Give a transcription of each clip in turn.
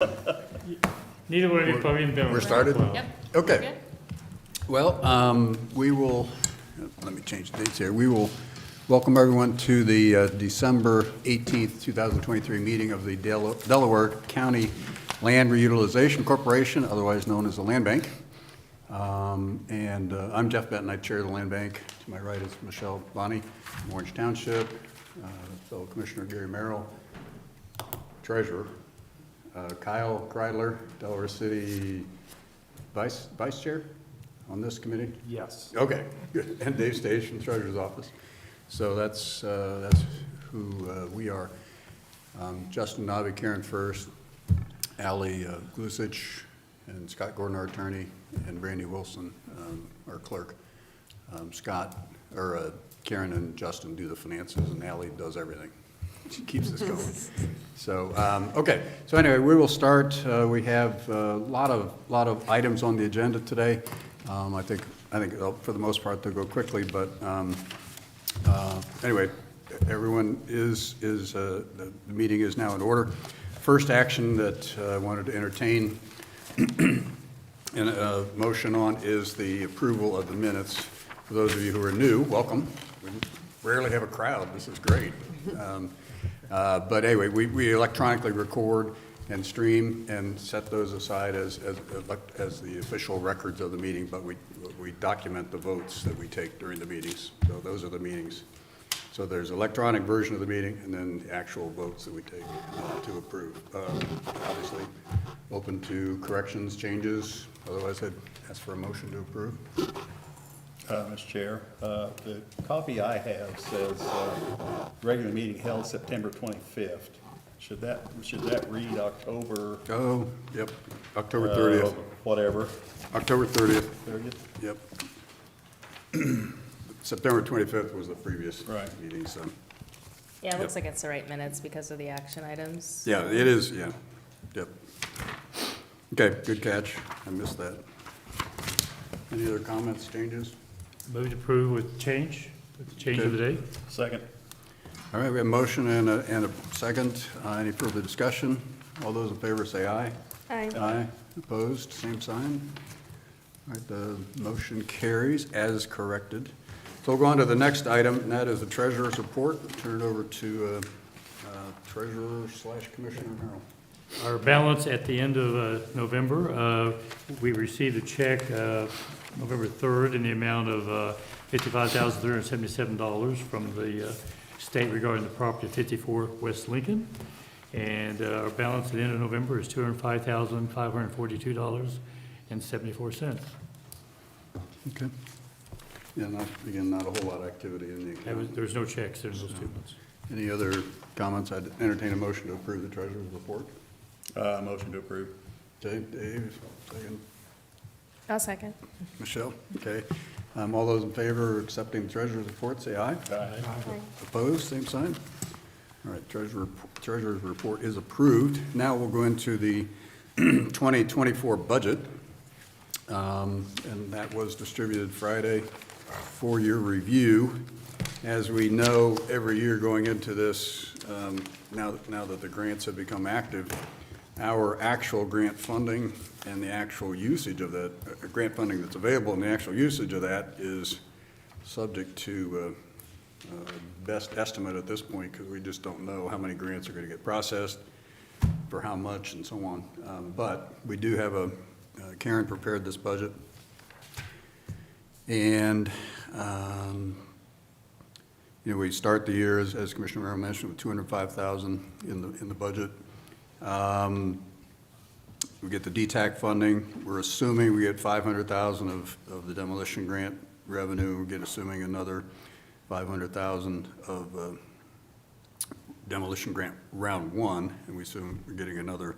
Neither one of you probably been. We're started? Yep. Okay. Good. Well, we will, let me change the dates here. We will welcome everyone to the December 18th, 2023 meeting of the Delaware County Land Reutilization Corporation, otherwise known as the Land Bank. I'm Jeff Benton, I chair the Land Bank. To my right is Michelle Bonney from Orange Township, fellow Commissioner Gary Merrill, Treasurer. Kyle Kreidler, Delaware City Vice Chair on this committee? Yes. Okay, good. And Dave Stage from Treasurer's Office. So that's who we are. Justin Nobby, Karen First, Allie Glusich, and Scott Gordon, our attorney, and Randy Wilson, our clerk. Karen and Justin do the finances, and Allie does everything. She keeps us going. So, okay. So anyway, we will start. We have a lot of items on the agenda today. I think for the most part they'll go quickly, but anyway, everyone the meeting is now in order. First action that I wanted to entertain and a motion on is the approval of the minutes. For those of you who are new, welcome. We rarely have a crowd. This is great. But anyway, we electronically record and stream and set those aside as the official records of the meeting, but we document the votes that we take during the meetings. So those are the meetings. So there's electronic version of the meeting and then the actual votes that we take to approve. Obviously, open to corrections, changes. Otherwise, I'd ask for a motion to approve. Mr. Chair, the copy I have says regular meeting held September 25th. Should that read October? Oh, yep, October 30th. Whatever. October 30th. 30th? Yep. September 25th was the previous Right. meeting, so. Yeah, it looks like it's the right minutes because of the action items. Yeah, it is, yeah. Yep. Okay, good catch. I missed that. Any other comments, changes? Move to approve with the change of the day. Second. All right, we have a motion and a second. Any further discussion? All those in favor say aye. Aye. Aye. Opposed, same sign. All right, the motion carries as corrected. So we'll go on to the next item, and that is the treasurer's report. Turn it over to Treasurer/Commissioner Merrill. Our balance at the end of November, we received a check November 3rd in the amount of $55,377 from the state regarding the property at 54 West Lincoln. And our balance at the end of November is $205,542.74. Okay. Yeah, not a whole lot of activity in the account. There was no checks in those 2 months. Any other comments? I'd entertain a motion to approve the treasurer's report. Motion to approve. Okay, Dave, second. I'll second. Michelle, okay. All those in favor of accepting the treasurer's report, say aye. Aye. Opposed, same sign. All right, treasurer's report is approved. Now we'll go into the 2024 budget. And that was distributed Friday for your review. As we know, every year going into this, now that the grants have become active, our actual grant funding and the actual usage of that, grant funding that's available and the actual usage of that is subject to best estimate at this point, because we just don't know how many grants are going to get processed, for how much, and so on. But we do have Karen prepared this budget. And we start the year, as Commissioner Merrill mentioned, with $205,000 in the budget. We get the DTAC funding. We're assuming we get $500,000 of the demolition grant revenue. We're assuming another $500,000 of demolition grant round one, and we assume we're getting another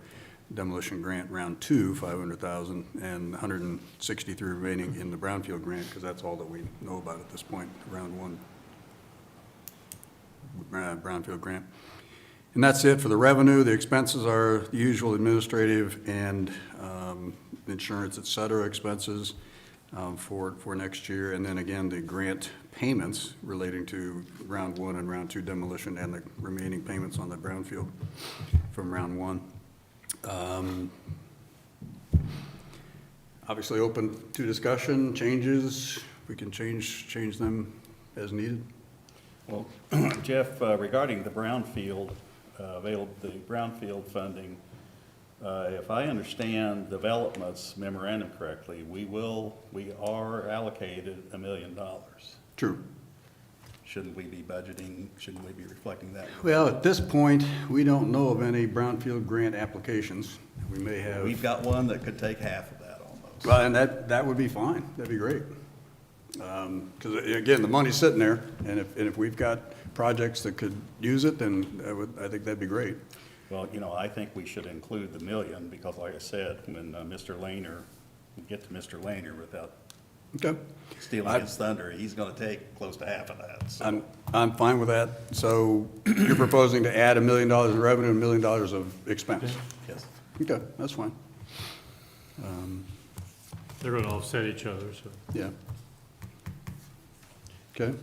demolition grant round two, $500,000, and $163 remaining in the brownfield grant, because that's all that we know about at this point, round one brownfield grant. And that's it for the revenue. The expenses are the usual administrative and insurance, et cetera, expenses for next year. And then again, the grant payments relating to round one and round two demolition and the remaining payments on the brownfield from round one. Obviously open to discussion, changes, we can change them as needed. Well, Jeff, regarding the brownfield, the brownfield funding, if I understand developments memorandum correctly, we are allocated $1 million. True. Shouldn't we be be reflecting that? Well, at this point, we don't know of any brownfield grant applications. We may have. We've got one that could take half of that almost. Well, and that would be fine, that'd be great. Because again, the money's sitting there, and if we've got projects that could use it, then I think that'd be great. Well, I think we should include the $1 million, because like I said, when Mr. Laner, we get to Mr. Laner without Okay. stealing his thunder, he's gonna take close to half of that, so. I'm fine with that. So you're proposing to add $1 million of revenue and $1 million of expense? Yes. Okay, that's fine. They're going to offset each other, so. Yeah. Okay,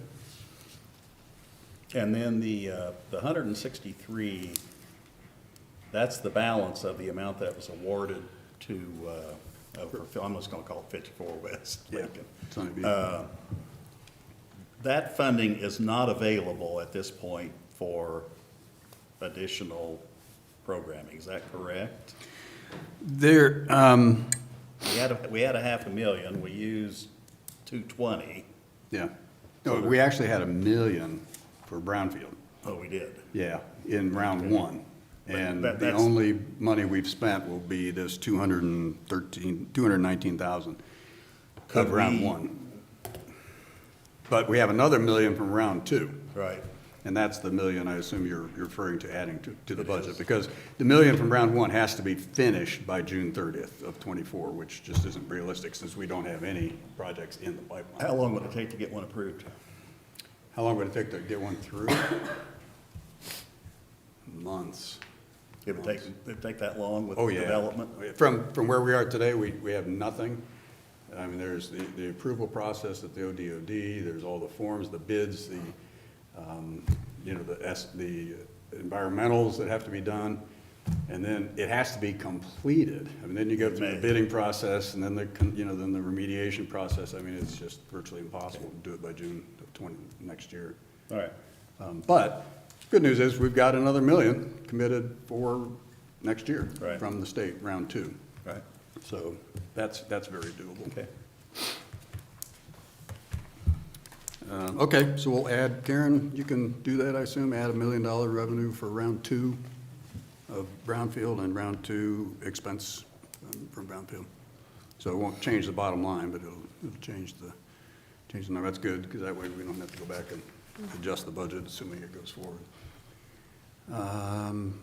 And then the 163, that's the balance of the amount that was awarded to, I'm just gonna call it 54 West yeah. Lincoln. It's only be- That funding is not available at this point for additional programming, is that correct? There, We had a $500,000, we used 220. yeah. No, we actually had $1 million for brownfield. Oh, we did. Yeah, in round one. And the that's- only money we've spent will be this 219,000 Could of round we- one. But we have another $1 million from round two. Right. And that's the $1 million I assume you're referring to adding to the It budget. is. Because the $1 million from round one has to be finished by June 30th of '24, which just isn't realistic since we don't have any projects in the pipeline. How long would it take to get one approved? How long would it take to get one through? Months. It'd take that long with Oh, yeah. development? From where we are today, we have nothing. I mean, there's the approval process at the ODOD, there's all the forms, the bids, the environmentals that have to be done, and then it has to be completed. I mean, then you go through the May. bidding process, and then the remediation process. I mean, it's just virtually impossible to do it by June of next year. All right. But good news is, we've got another $1 million committed for next year Right. from the state, round two. Right. So that's very doable. Okay. Okay, so we'll add, Karen, you can do that, I assume, add $1 million revenue for round two of brownfield and round two expense from brownfield. So it won't change the bottom line, but it'll change the number. That's good, because that way we don't have to go back and adjust the budget, assuming it goes forward.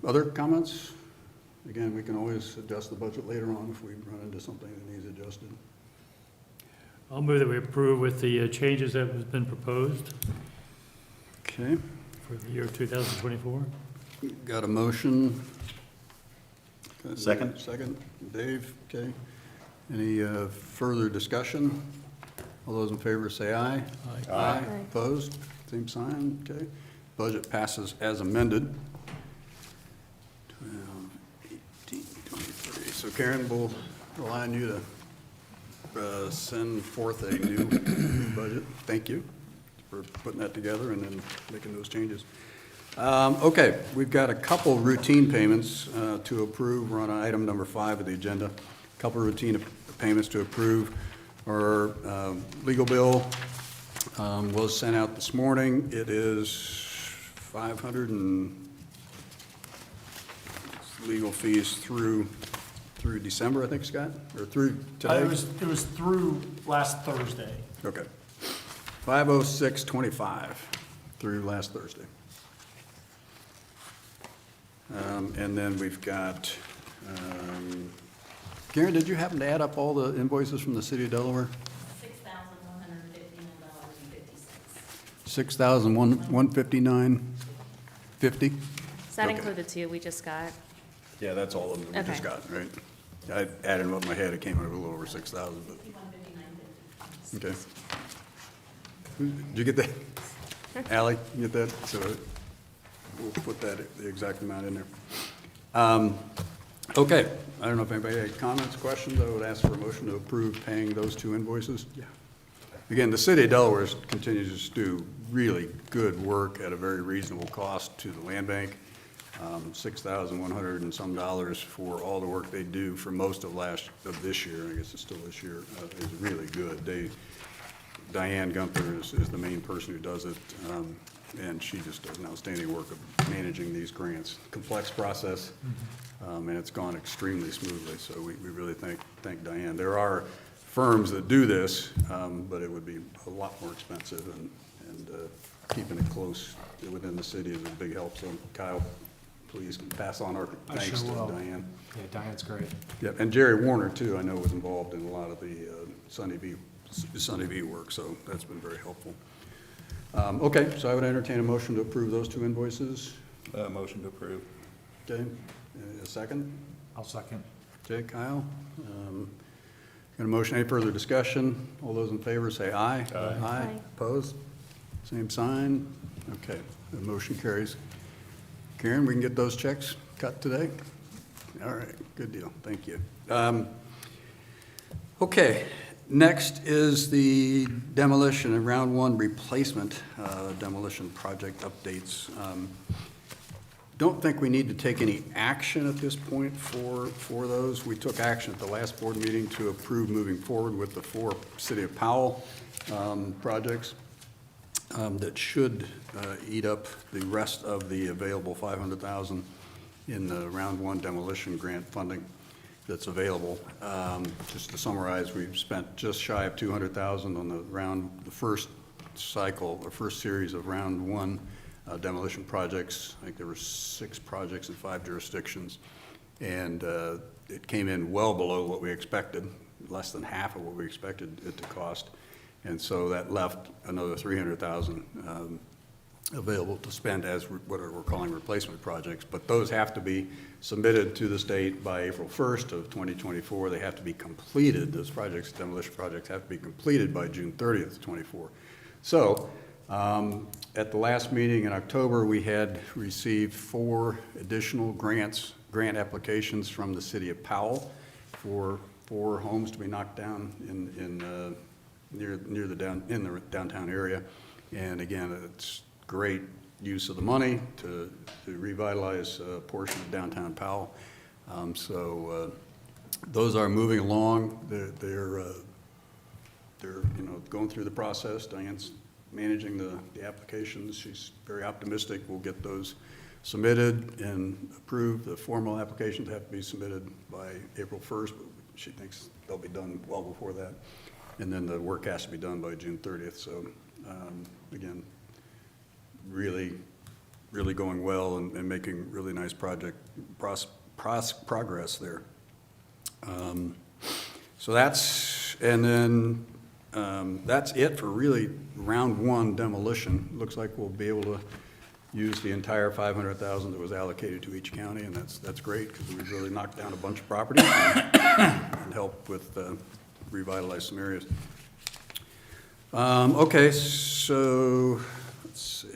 Other comments? Again, we can always adjust the budget later on if we run into something that needs adjusted. I'll move that we approve with the changes that have been proposed Okay, for the year 2024. got a motion. Second. Second, Dave, okay. Any further discussion? All those in favor say aye. Aye. Aye. Opposed? Same sign, okay. Budget passes as amended. 12, 18, 23. So Karen, we'll rely on you to send forth a new budget. Thank you for putting that together and then making those changes. Okay, we've got a couple routine payments to approve. We're on item number 5 of the agenda. A couple routine payments to approve. Our legal bill was sent out this morning. It is 500 and legal fees through December, I think, Scott, or through today? It was through last Thursday. Okay. 506.25 through last Thursday. And then we've got, Karen, did you happen to add up all the invoices from the city of Delaware? $6,159.50? Does that Okay. include the two we just got? Yeah, that's all of them that we just Okay. got, right? I added them up in my head, it came out a little over 6,000, but, okay. Did you get that? Ally, you get that? So we'll put that, the exact amount in there. Okay, I don't know if anybody had comments, questions. I would ask for a motion to approve paying those two invoices. Yeah. Again, the city of Delaware continues to do really good work at a very reasonable cost to the land bank. $6,100 and some dollars for all the work they do for most of this year. I guess it's still this year, is really good. Diane Gunther is the main person who does it, and she just does an outstanding work of managing these grants. Complex process, and it's gone extremely smoothly, so we really thank Diane. There are firms that do this, but it would be a lot more expensive, and keeping it close within the city is a big help. So Kyle, please pass on our I thanks sure to will. Diane. Yeah, Diane's great. Yep, and Jerry Warner, too, I know was involved in a lot of the Sunny V work, so that's been very helpful. Okay, so I would entertain a motion to approve those two invoices. Motion to approve. Okay, a second? I'll second. Okay, Kyle. Got a motion, any further discussion? All those in favor say aye. Aye. Aye. Opposed? Same sign. Okay, the motion carries. Karen, we can get those checks cut today? All right, good deal, thank you. Okay, next is the demolition and round one replacement demolition project updates. Don't think we need to take any action at this point for those. We took action at the last board meeting to approve moving forward with the 4 City of Powell projects that should eat up the rest of the available $500,000 in the round one demolition grant funding that's available. Just to summarize, we've spent just shy of $200,000 on the first cycle, or first series of round one demolition projects. I think there were 6 projects in 5 jurisdictions, and it came in well below what we expected, less than half of what we expected it to cost, and so that left another $300,000 available to spend as what we're calling replacement projects. But those have to be submitted to the state by April 1st of 2024. They have to be completed. Those projects, demolition projects, have to be completed by June 30th of 24. So at the last meeting in October, we had received 4 additional grant applications from the city of Powell for 4 homes to be knocked down near the downtown area. And again, it's great use of the money to revitalize a portion of downtown Powell. Those are moving along. They're going through the process. Diane's managing the applications. She's very optimistic we'll get those submitted and approved. The formal applications have to be submitted by April 1st, but she thinks they'll be done well before that. And then the work has to be done by June 30th. So again, really going well and making really nice progress there. So that's it for really round one demolition. Looks like we'll be able to use the entire $500,000 that was allocated to each county, and that's great because we've really knocked down a bunch of property and helped with revitalize some areas. Okay, so let's see.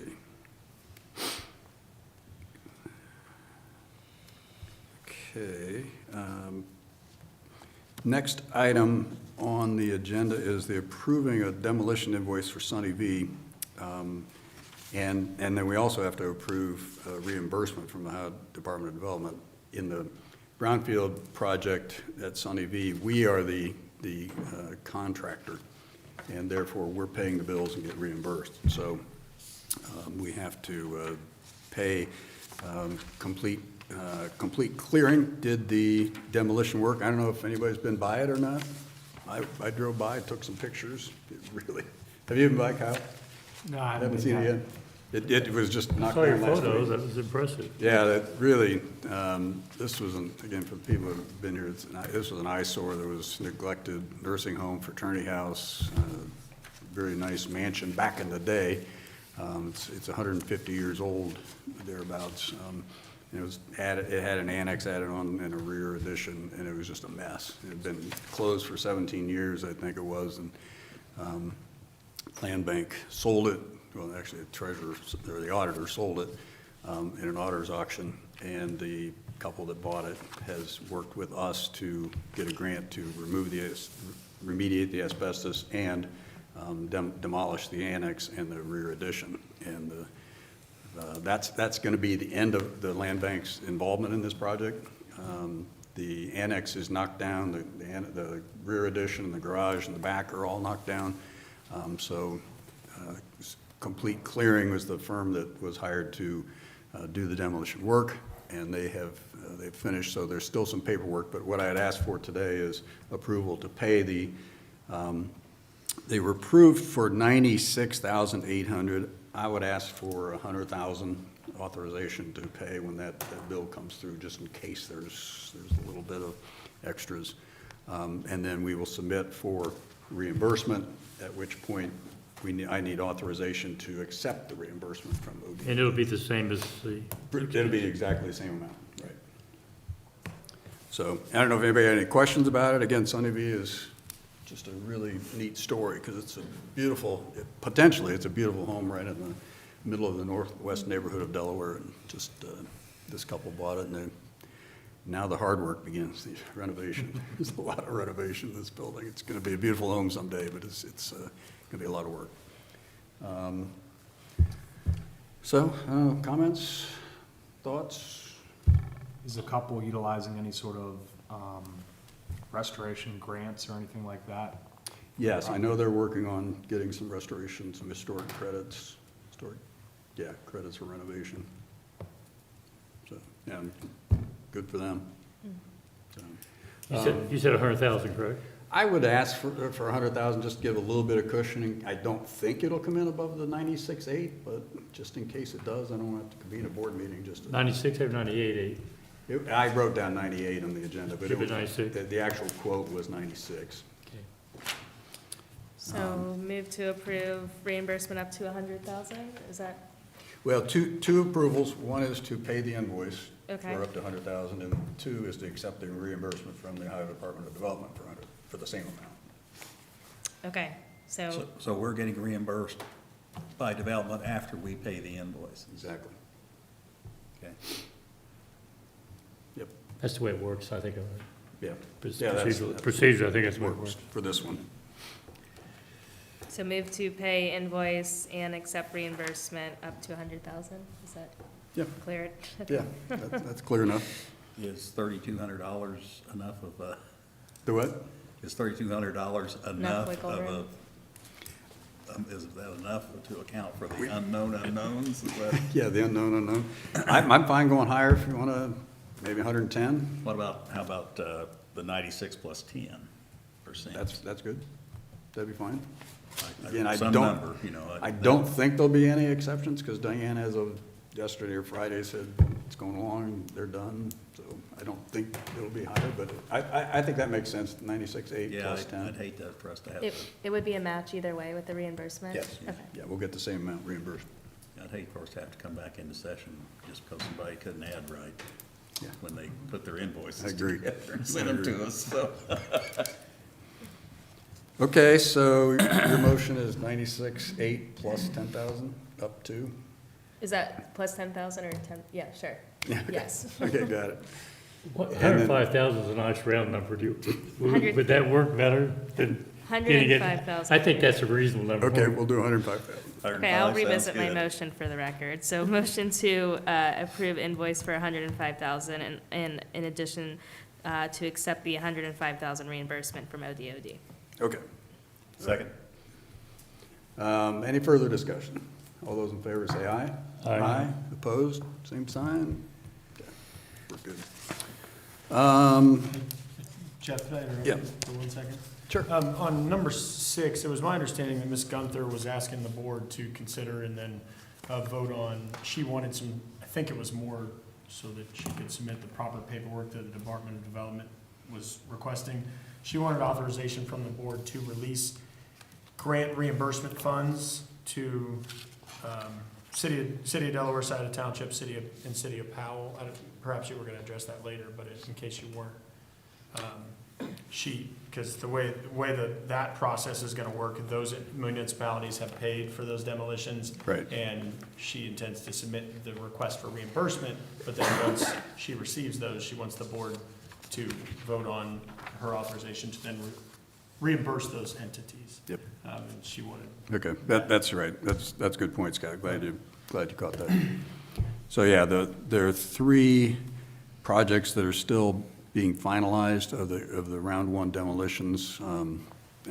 Okay. Next item on the agenda is the approving a demolition invoice for Sunny V. And then we also have to approve reimbursement from the Ohio Department of Development. In the brownfield project at Sunny V, we are the contractor, and therefore we're paying the bills and get reimbursed. So we have to pay complete clearing, did the demolition work. I don't know if anybody's been by it or not. I drove by, took some pictures. It really, have you been by, Kyle? No, I Haven't seen it yet? It was just knocked Saw your down last photos, week. that was impressive. Yeah, that really, this was, again, for the people who have been here, this was an eyesore. There was neglected nursing home, fraternity house, very nice mansion back in the day. It's 150 years old, thereabouts. It had an annex added on and a rear addition, and it was just a mess. It had been closed for 17 years, I think it was, and Land Bank sold it. Well, actually, the treasurer or the auditor sold it in an auditor's auction, and the couple that bought it has worked with us to get a grant to remediate the asbestos and demolish the annex and the rear addition. And that's going to be the end of the land bank's involvement in this project. The annex is knocked down, the rear addition and the garage and the back are all knocked down. Complete Clearing was the firm that was hired to do the demolition work, and they've finished, so there's still some paperwork, but what I had asked for today is approval to pay they were approved for $96,800. I would ask for $100,000 authorization to pay when that bill comes through, just in case there's a little bit of extras. And then we will submit for reimbursement, at which point I need authorization to accept the reimbursement from OD. And it'll be the same as the, It'll be exactly the same amount, right? So, I don't know if anybody had any questions about it. Again, Sunnyview is just a really neat story, because it's a beautiful, potentially, it's a beautiful home right in the middle of the northwest neighborhood of Delaware, and just, this couple bought it, and now the hard work begins, the renovation. There's a lot of renovation in this building. It's gonna be a beautiful home someday, but it's gonna be a lot of work. Comments, thoughts? Is the couple utilizing any sort of restoration grants or anything like that? Yes, I know they're working on getting some restoration, some historic credits, credits for renovation. So, yeah, good for them. So, you said 100,000, correct? I would ask for 100,000, just to give a little bit of cushioning. I don't think it'll come in above the 96.8, but just in case it does, I don't want to convene a board meeting just to. 96 or 98.8? I wrote down 98 on the agenda, but Keep it 96. the actual quote was 96. Okay. So move to approve reimbursement up to 100,000, is that, Well, two approvals. One is to pay the invoice Okay. for up to 100,000, and two is to accept the reimbursement from the Ohio Department of Development for the same amount. okay, so, So we're getting reimbursed by development after we pay the invoice. Exactly. Okay. Yep. That's the way it works, I think. Yeah. Procedure, I think that's the way it Works works. for this one. so move to pay invoice and accept reimbursement up to 100,000, is that Yeah. clear? Yeah, that's clear enough. Is $3,200 enough of The what? is $3,200 enough wiggle of room? is that enough to account for the unknown unknowns? Is that, Yeah, the unknown. I'm fine going higher if you want to, maybe 110. how about the 96 plus 10%? That's good. That'd be fine. Like Again, I some don't, number, you know. I don't think there'll be any exceptions, because Diane, as of yesterday or Friday, said it's going along, they're done. So I don't think it'll be higher, but I think that makes sense, 96.8 Yeah, plus 10. I'd hate that for us to have, It would be a match either way with the reimbursement? Yes, Okay. yeah, we'll get the same amount reimbursed. I'd hate for us to have to come back into session just because somebody couldn't add right Yeah. when they put their invoices I agree. together and I sent them agree. to us, so. Okay, so your motion is 96.8 plus 10,000, up to? Is that plus 10,000 or 10, yeah, sure, Yeah. yes. Okay, got it. 105,000 is a nice round number. Would that work better than? 105,000. I think that's a reasonable number. Okay, we'll do 105,000. Okay, I'll 105 sounds revisit my good. motion for the record. So motion to approve invoice for 105,000 and in addition to accept the 105,000 reimbursement from ODOD. Okay. Second. Any further discussion? All those in favor say aye. Aye. Opposed? Same sign? Okay, we're good. Jeff, can I interrupt Yeah. you for 1 second? Sure. On number 6, it was my understanding that Ms. Gunther was asking the board to consider and then vote on, she wanted some, I think it was more so that she could submit the proper paperwork that the Department of Development was requesting. She wanted authorization from the board to release grant reimbursement funds to City of Delaware side of township, and City of Powell. Perhaps you were going to address that later, but in case you weren't. because the way that process is gonna work, those municipalities have paid for those demolitions. Right. And she intends to submit the request for reimbursement, but then once she receives those, she wants the board to vote on her authorization to then reimburse those entities. Yep. And she wanted, Okay, that's right. That's a good point, Scott. Glad you caught that. So, yeah, there are 3 projects that are still being finalized of the round 1 demolitions. And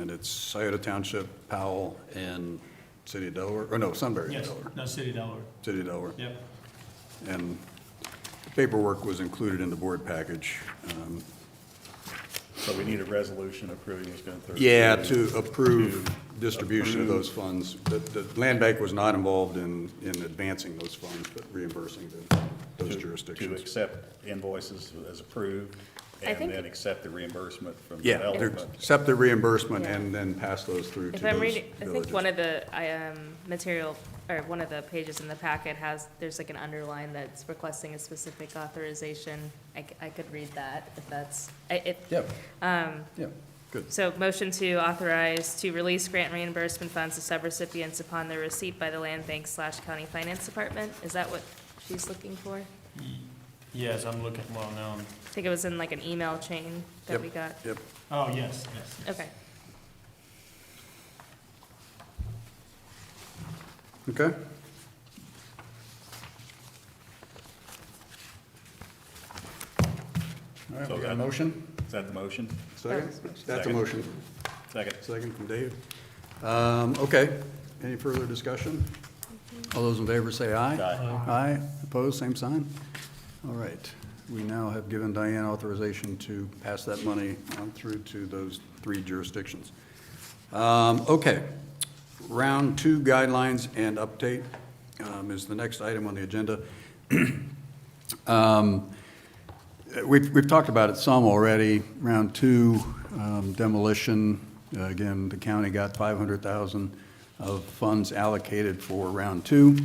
it's Scioto Township, Powell, and City of Delaware, or no, Sunbury, yes, Delaware. no, City of Delaware. City of Delaware. Yep. And the paperwork was included in the board package. So we need a resolution approving this Gunther. Yeah, to approve distribution of those funds. The land bank was not involved in advancing those funds, but reimbursing those To jurisdictions. accept invoices as approved, I and think- then accept the reimbursement from Yeah, development. accept the reimbursement Yeah. and then pass those through to If those I'm reading, I think villages. one of the, material, or one of the pages in the packet there's like an underline that's requesting a specific authorization. I could read that if that's, Yep, yeah, good. so motion to authorize to release grant reimbursement funds to subrecipients upon their receipt by the land bank / county finance department. Is that what she's looking for? Yes, I'm looking, well, no, I think it was in like an email chain that Yep. we got. Yep, oh, yes. Okay. okay. All right, So we got a that- motion? Is that the motion? Second? That's a Second. motion. Second. Second from Dave. Okay, any further discussion? All those in favor say aye. Aye. Aye, opposed, same sign? All right, we now have given Diane authorization to pass that money on through to those 3 jurisdictions. Okay, round 2 guidelines and update is the next item on the agenda. We've talked about it some already. Round 2 demolition, again, the county got $500,000 of funds allocated for round 2.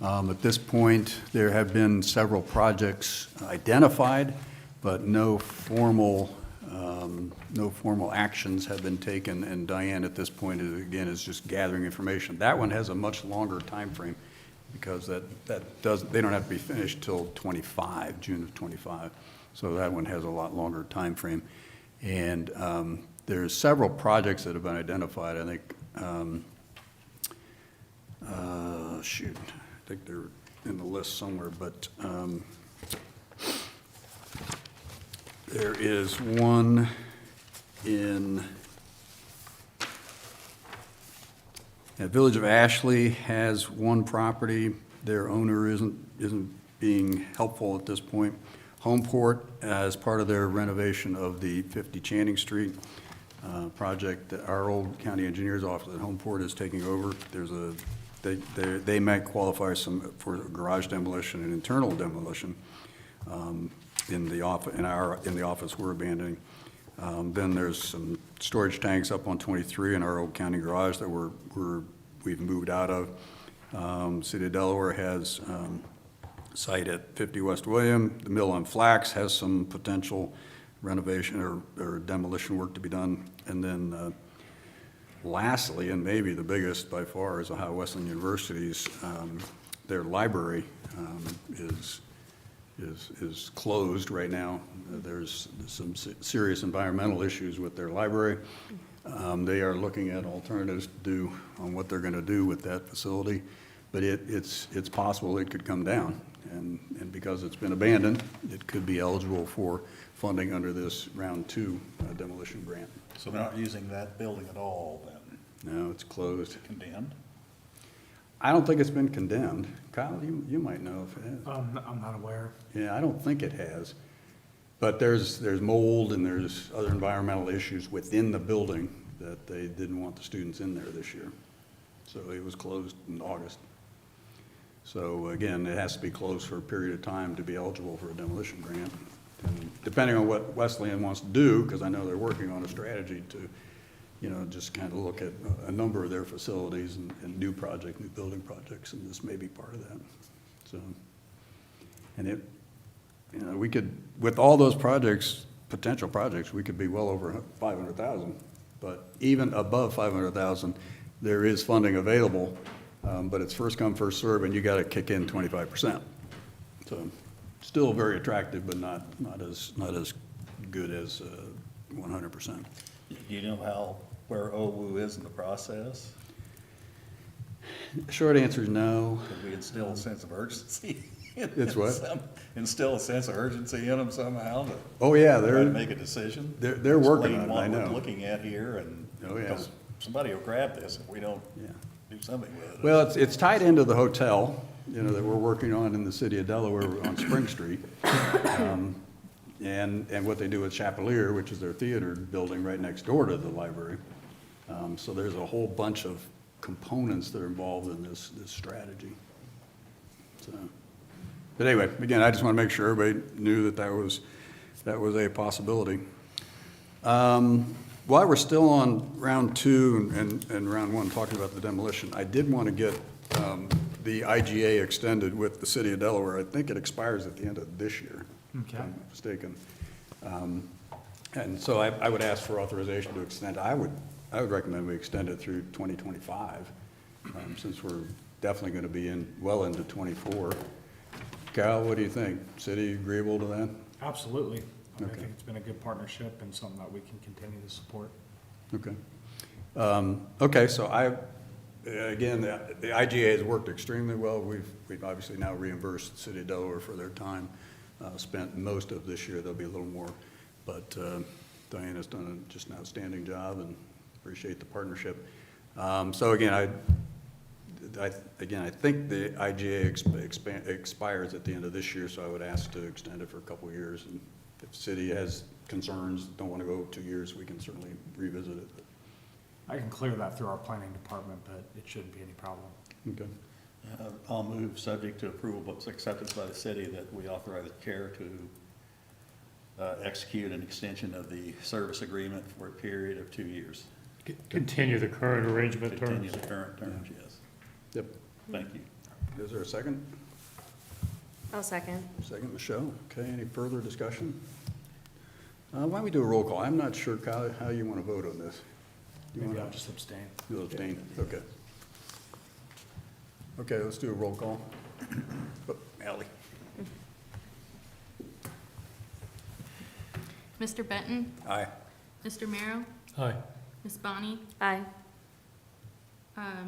At this point, there have been several projects identified, but no formal actions have been taken, and Diane at this point is just gathering information. That one has a much longer time frame because they don't have to be finished till June of 25. So that one has a lot longer time frame. And there's several projects that have been identified. I think, I think they're in the list somewhere, but there is one in the Village of Ashley has one property. Their owner isn't being helpful at this point. Homeport, as part of their renovation of the 50 Channing Street project that our old county engineer's office at Homeport is taking over. They might qualify for garage demolition and internal demolition in the office we're abandoning. Then there's some storage tanks up on 23 in our old county garage that we've moved out of. City of Delaware has site at 50 West William. The mill on Flax has some potential renovation or demolition work to be done. And then lastly, and maybe the biggest by far, is Ohio Wesleyan University's, their library is closed right now. There's some serious environmental issues with their library. They are looking at alternatives to do on what they're going to do with that facility, but it's possible it could come down. And because it's been abandoned, it could be eligible for funding under this round 2 demolition grant. So they're not using that building at all then? No, it's closed. Condemned? I don't think it's been condemned. Kyle, you might know if it has. I'm not aware. Yeah, I don't think it has. But there's mold and there's other environmental issues within the building that they didn't want the students in there this year. So it was closed in August. So again, it has to be closed for a period of time to be eligible for a demolition grant. And depending on what Wesleyan wants to do, because I know they're working on a strategy to, just kind of look at a number of their facilities and new building projects, and this may be part of that. So, and we could, with all those projects, potential projects, we could be well over 500,000. But even above 500,000, there is funding available, but it's first come, first serve, and you got to kick in 25%. So still very attractive, but not as good as 100%. Do you know where OWU is in the process? Short answer is no. Could we instill a sense of urgency? It's what? Instill a sense of urgency in them somehow to Oh, yeah, try to make a decision? they're working on it, I Explain what know. we're looking at here, and Oh, yeah. because somebody will grab this if we don't Yeah. do something with it. Well, it's tied into the hotel, that we're working on in the city of Delaware on Spring Street. And what they do with Chapelier, which is their theater building right next door to the library. So there's a whole bunch of components that are involved in this strategy. So, but anyway, again, I just want to make sure everybody knew that was a possibility. While we're still on round two and round one, talking about the demolition, I did want to get the IGA extended with the city of Delaware. I think it expires at the end of this year, if Okay. I'm not mistaken. And so I would ask for authorization to extend. I would recommend we extend it through 2025, since we're definitely going to be well into 24. Cal, what do you think? City agreeable to that? Absolutely. I Okay. think it's been a good partnership and something that we can continue to support. Okay. Okay, so again, the IGA has worked extremely well. We've obviously now reimbursed the city of Delaware for their time spent most of this year. There'll be a little more, but Diana's done just an outstanding job and appreciate the partnership. So again, I think the IGA expires at the end of this year, so I would ask to extend it for a couple of years. And if the city has concerns, don't want to go 2 years, we can certainly revisit it. I can clear that through our planning department, but it shouldn't be any problem. Okay. I'll move, subject to approval, but acceptance by the city, that we authorize the chair to execute an extension of the service agreement for a period of 2 years. Continue the current arrangement Continue terms. the current terms, yes. Yep. Thank you. Is there a second? I'll second. Second, Michelle. Okay, any further discussion? Why don't we do a roll call? I'm not sure, Kyle, how you want to vote on this. You Maybe wanna- I'll just abstain. You'll abstain? Okay. Okay, let's do a roll call. Oh, Ally. Mr. Benton, Aye. Mr. Merrow, Aye. Ms. Bonnie, Aye.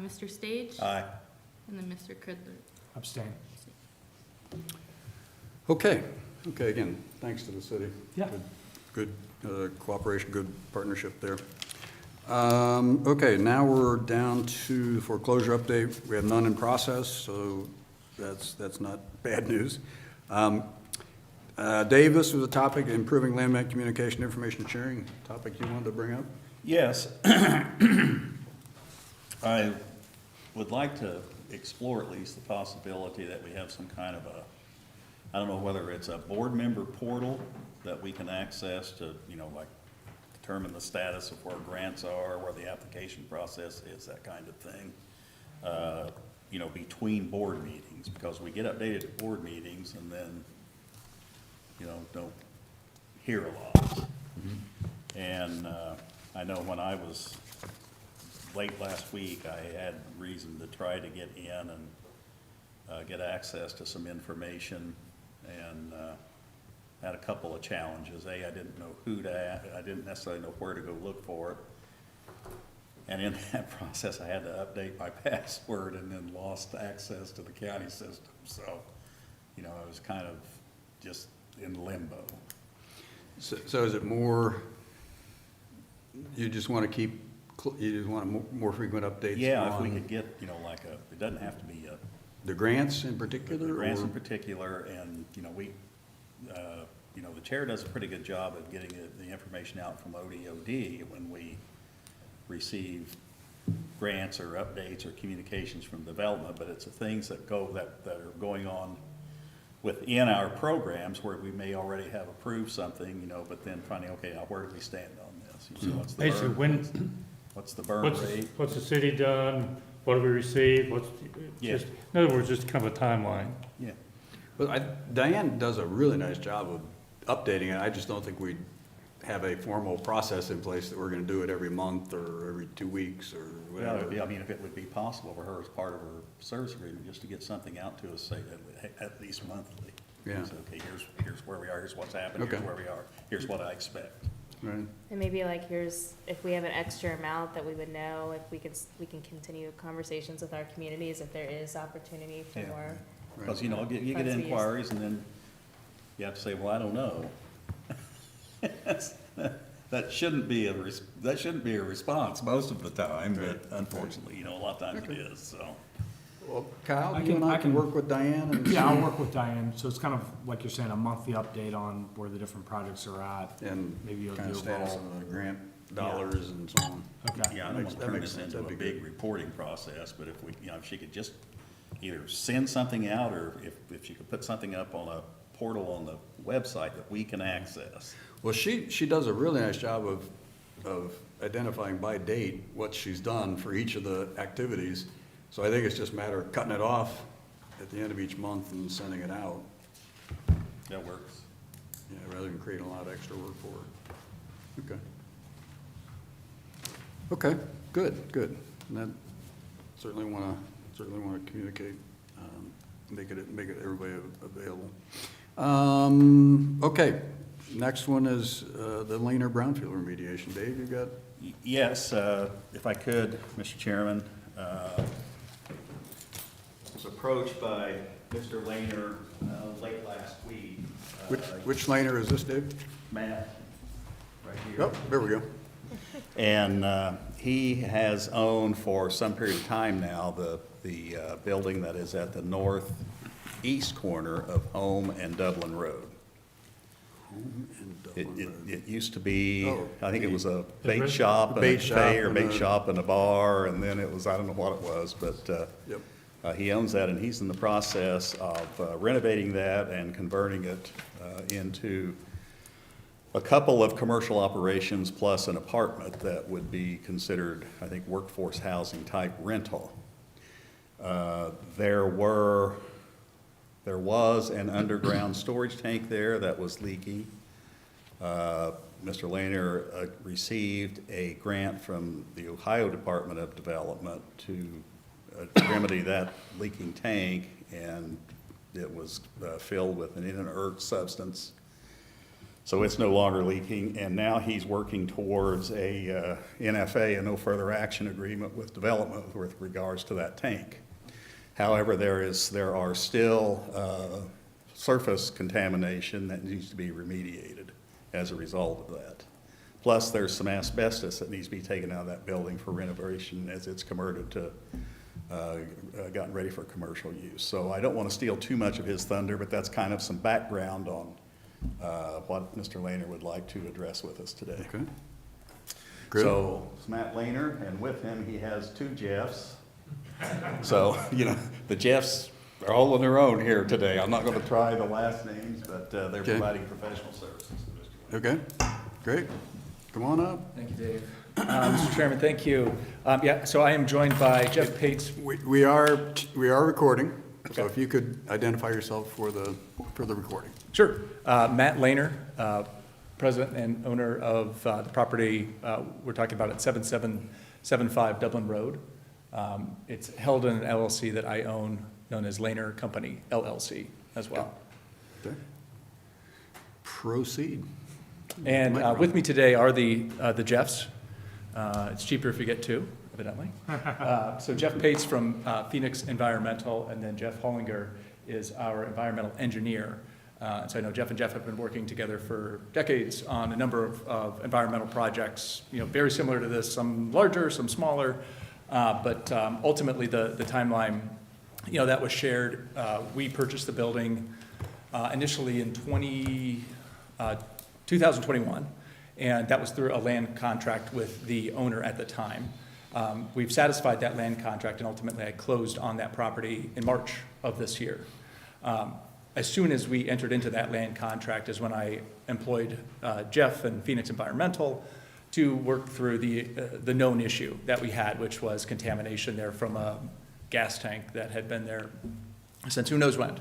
Mr. Stage, Aye. and then Mr. Cridler. Abstain. Okay, again, thanks to the city. Yeah. Good cooperation, good partnership there. Okay, now we're down to the foreclosure update. We have none in process, so that's not bad news. Dave, this was a topic, improving land bank communication, information sharing, topic you wanted to bring up? Yes. I would like to explore at least the possibility that we have some kind of I don't know whether it's a board member portal that we can access to, like determine the status of where grants are, where the application process is, that kind of thing, between board meetings, because we get updated at board meetings and then, don't hear a lot. And I know when I was late last week, I had reason to try to get in and get access to some information, and had a couple of challenges. I didn't know I didn't necessarily know where to go look for it. And in that process, I had to update my password and then lost access to the county system. So, I was kind of just in limbo. So is it more, you just want to you just want more frequent updates? Yeah, if we on could get, it doesn't have to be the grants in particular? the grants or- in particular, and, the chair does a pretty good job of getting the information out from ODOD when we receive grants or updates or communications from development, but it's the things that are going on within our programs where we may already have approved something, but then finding, okay, now where do we stand on this? What's the Basically, burn, what's the burn rate? What's the city done? What have we received? Yeah. In other words, just kind of a timeline. Yeah. But Diane does a really nice job of updating it. I just don't think we have a formal process in place that we're gonna do it every month or every 2 weeks or Well, whatever. I mean, if it would be possible for her as part of her service agreement, just to get something out to us, say, at least monthly. Yeah. So, okay, here's where we are, here's what's happened, here's Okay. where we are, here's what I expect. Right, And maybe like here's, if we have an extra amount that we would know, if we can continue conversations with our communities, if there is opportunity for Yeah. more. right. Because, you know, you get Funds we use. inquiries, and then you have to say, well, I don't know. That shouldn't be a response most of the time, but unfortunately, you know, a lot of times it is, so. Well, Kyle, I you and can- I I can can- work with Diane and. Yeah, I'll work with Diane, so it's kind of, like you're saying, a monthly update on where the different projects are at. And Maybe you'll kind of do status overall. of the grant dollars and so on. Okay. Yeah, I don't Makes- want to that turn makes this sense. into a That'd be big good. reporting process, but if we, you know, if she could just either send something out, or if she could put something up on a portal on the website that we can access. Well, she does a really nice job of identifying by date what she's done for each of the activities. So I think it's just a matter of cutting it off at the end of each month and sending it out, That works. yeah, rather than creating a lot of extra work for her. Okay. Okay, good. And that, certainly wanna communicate, make it everybody available. Okay, next one is, the Laner Brownfield remediation. Dave, you got? Yes, if I could, Mr. Chairman, was approached by Mr. Lehner late last week. Which Laner is this, Dave? Matt, right here. Oh, there we go. And he has owned for some period of time now the building that is at the northeast corner of Home and Dublin Road. It used to be, Oh, I think it was a The bait res- shop and a bait shop cafe, or and bait a- shop and a bar, and then it was, I don't know what it was, but Yep. he owns that, and he's in the process of renovating that and converting it into a couple of commercial operations plus an apartment that would be considered, I think, workforce housing type rental. There was an underground storage tank there that was leaking. Mr. Lehner received a grant from the Ohio Department of Development to remedy that leaking tank, and it was filled with an inert substance. So it's no longer leaking, and now he's working towards a NFA, a no further action agreement with development with regards to that tank. However, there are still surface contamination that needs to be remediated as a result of that. Plus, there's some asbestos that needs to be taken out of that building for renovation as it's converted to, gotten ready for commercial use. So I don't want to steal too much of his thunder, but that's kind of some background on what Mr. Lehner would like to address with us today. Okay. Good. So it's Matt Lehner, and with him, he has two Jeffs. So, you know, the Jeffs are all on their own here today. I'm not going to try the last names, but they're Okay. providing professional services to Mr. Lehner. Okay, great. Come on up. Thank you, Dave. Mr. Chairman, thank you. Yeah, so I am joined by Jeff Pates. We are recording, so if you could identify yourself for the recording. Sure. Matt Lehner, president and owner of the property we're talking about at 7775 Dublin Road. It's held in an LLC that I own, known as Lehner Company LLC as well. Okay. Proceed. And with me today are the Jeffs. It's cheaper if you get two, evidently. So Jeff Pates from Phoenix Environmental, and then Jeff Hollinger is our environmental engineer. So I know Jeff and Jeff have been working together for decades on a number of environmental projects, you know, very similar to this, some larger, some smaller. But ultimately, the timeline, you know, that was shared. We purchased the building initially in 2021, and that was through a land contract with the owner at the time. We've satisfied that land contract, and ultimately I closed on that property in March of this year. As soon as we entered into that land contract is when I employed Jeff and Phoenix Environmental to work through the known issue that we had, which was contamination there from a gas tank that had been there since who knows when.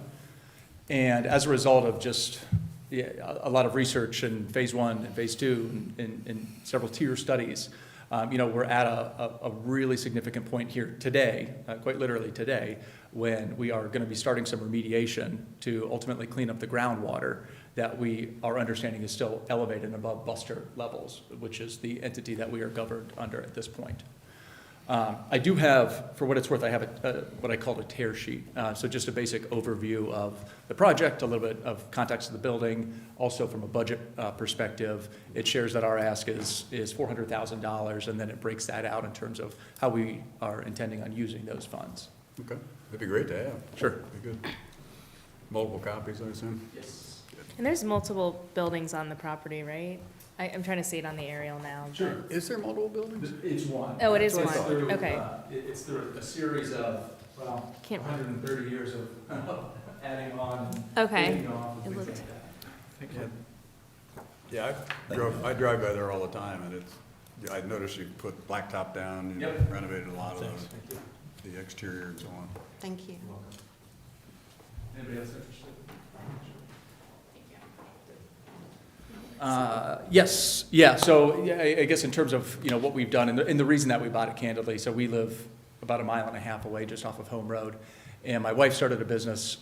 And as a result of just a lot of research in phase 1 and phase 2 and several tier studies. We're at a really significant point here today, quite literally today, when we are going to be starting some remediation to ultimately clean up the groundwater that our understanding is still elevated above buster levels, which is the entity that we are governed under at this point. I do have, for what it's worth, I have what I call a tear sheet. So just a basic overview of the project, a little bit of context of the building. Also from a budget perspective, it shares that our ask is $400,000, and then it breaks that out in terms of how we are intending on using those funds. Okay, that'd be great to have. Sure. Be good. Multiple copies, I assume? Yes. And there's multiple buildings on the property, right? I'm trying to see it on the aerial now. Sure. Is there multiple buildings? It's one. Oh, it is So it's one. through, Okay. It's through a series of, Can't- 130 years of adding on. Okay. taking off, and It things looked- like that. Yeah, I drive by there all the time, and I noticed you put blacktop down, you Yep. renovated a lot of Thanks. the exterior and so on. Thank you. Anybody else interested? Yes, yeah, so yeah, I guess in terms of, what we've done, and the reason that we bought it candidly, so we live about 1.5 miles away, just off of Home Road, and my wife started a business,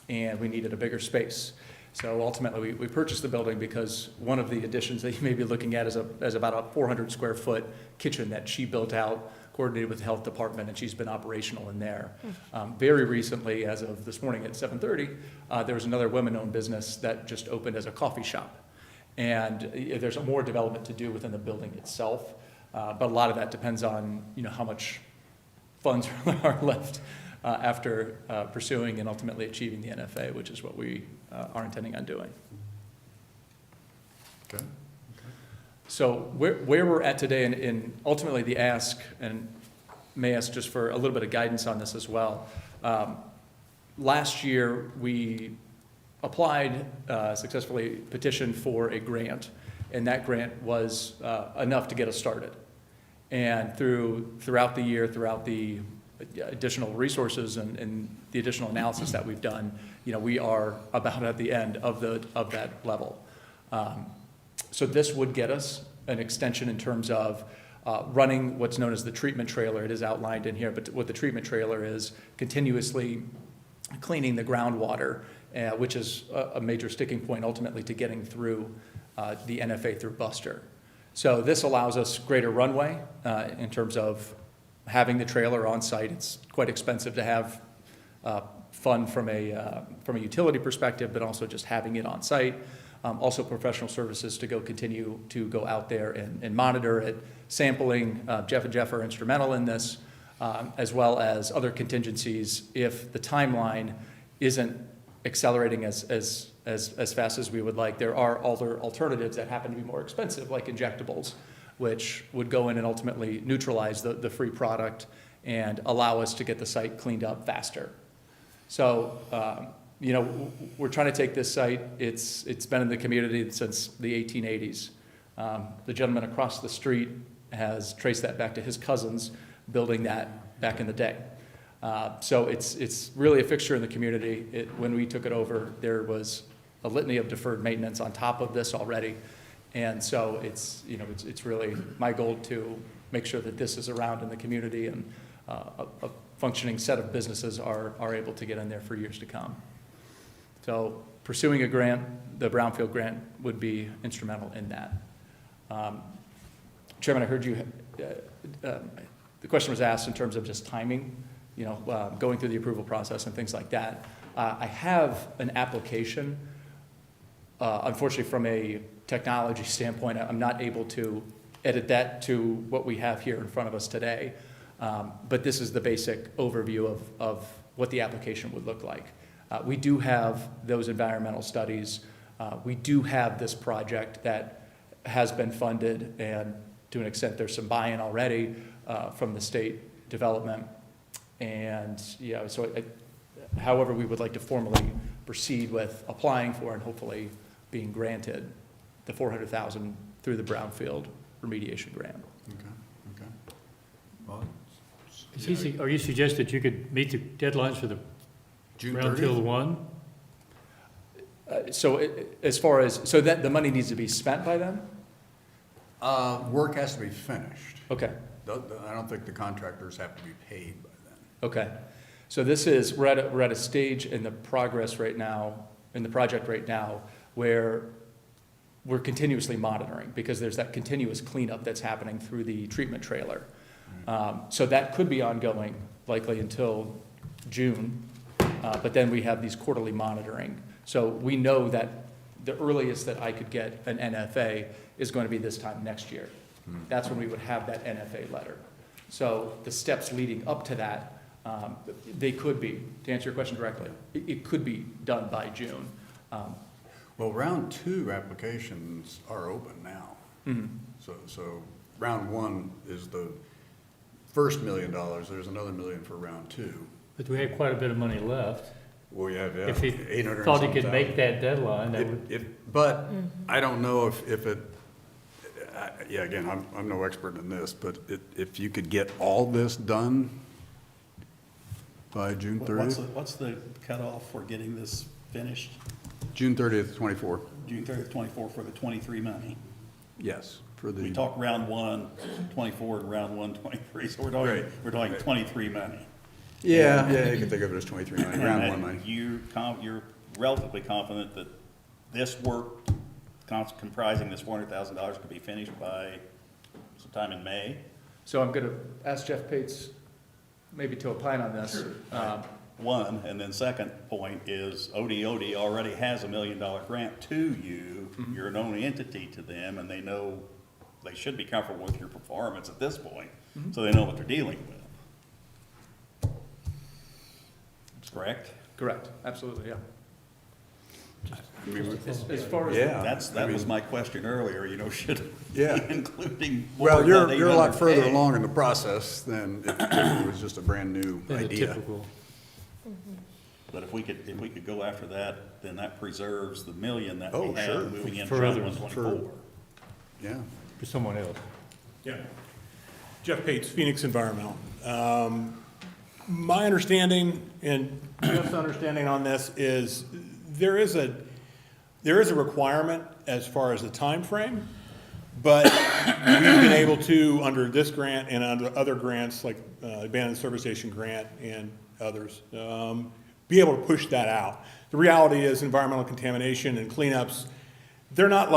and we needed a bigger space. So ultimately, we purchased the building because one of the additions that you may be looking at is about a 400 square foot kitchen that she built out, coordinated with the health department, and she's been operational in there. Very recently, as of this morning at 7:30, there was another women-owned business that just opened as a coffee shop. And there's more development to do within the building itself, but a lot of that depends on, how much funds are left after pursuing and ultimately achieving the NFA, which is what we are intending on doing. Okay. So where we're at today, and ultimately the ask, and may ask just for a little bit of guidance on this as well. Last year, we applied, successfully petitioned for a grant, and that grant was enough to get us started. And throughout the year, throughout the additional resources and the additional analysis that we've done, we are about at the end of that level. So this would get us an extension in terms of running what's known as the treatment trailer. It is outlined in here, but what the treatment trailer is continuously cleaning the groundwater, which is a major sticking point ultimately to getting through the NFA through Buster. So this allows us greater runway in terms of having the trailer on site. It's quite expensive to have fund from a utility perspective, but also just having it on site. Also professional services to continue to go out there and monitor it, sampling. Jeff and Jeff are instrumental in this, as well as other contingencies if the timeline isn't accelerating as fast as we would like. There are other alternatives that happen to be more expensive, like injectables, which would go in and ultimately neutralize the free product and allow us to get the site cleaned up faster. So, we're trying to take this site. It's been in the community since the 1880s. The gentleman across the street has traced that back to his cousins building that back in the day. So it's really a fixture in the community. When we took it over, there was a litany of deferred maintenance on top of this already. And so it's really my goal to make sure that this is around in the community and a functioning set of businesses are able to get in there for years to come. So pursuing a grant, the Brownfield grant, would be instrumental in that. Chairman, I heard you, the question was asked in terms of just timing, going through the approval process and things like that. I have an application. Unfortunately, from a technology standpoint, I'm not able to edit that to what we have here in front of us today. But this is the basic overview of what the application would look like. We do have those environmental studies. We do have this project that has been funded, and to an extent, there's some buy-in already from the state development. And however, we would like to formally proceed with applying for and hopefully being granted the $400,000 through the Brownfield remediation grant. Okay. Well, Are you suggesting that you could meet the deadlines for the June Brownfield 30th? 1? As far as, so that the money needs to be spent by then? Work has to be finished. Okay, I don't think the contractors have to be paid by then. okay. So this is, we're at a stage in the progress right now, in the project right now, where we're continuously monitoring, because there's that continuous cleanup that's happening through the treatment trailer. So that could be ongoing, likely until June, but then we have these quarterly monitoring. So we know that the earliest that I could get an NFA is going to be this time next year. That's when we would have that NFA letter. So the steps leading up to that, they could be, to answer your question directly, it could be done by June. Well, round 2 applications are open now. So round 1 is the first $1 million. There's another $1 million for round 2. But we had quite a bit of money left. Well, yeah, If he 800 thought he and could some make thousand. that deadline, that would, But I don't know if it, yeah, again, I'm no expert in this, but if you could get all this done by June 30th? What's the cutoff for getting this finished? June 30th, 24. June 30th, 24 for the 23 money. Yes, for We the, talk round 1, 24, and round 1, 23, so Right. we're talking 23 money. yeah, you can think of it as 23 money, round 1 money. You're relatively confident that this work comprising this $400,000 could be finished by sometime in May? So I'm going to ask Jeff Pates maybe to opine on this. One, and then second point is ODOD already has $1 million grant to you. You're an own entity to them, and they know, they should be comfortable with your performance at this point, so they know what they're dealing with. That's correct? Correct, absolutely, yeah. I mean, As far as. Yeah. That was my question earlier, should Yeah. including more Well, than you're a lot further 800K. along in the process than if it was just a brand-new than a idea. typical. But if we could go after that, then that preserves the $1 million that Oh, we sure. have moving into For round others, 124. Yeah. For someone else. Yeah. Jeff Pates, Phoenix Environmental. My understanding and Jeff's understanding on this is there is a requirement as far as the time frame, but we've been able to, under this grant and under other grants like Abandoned Service Station Grant and others, be able to push that out. The reality is environmental contamination and cleanups, they're not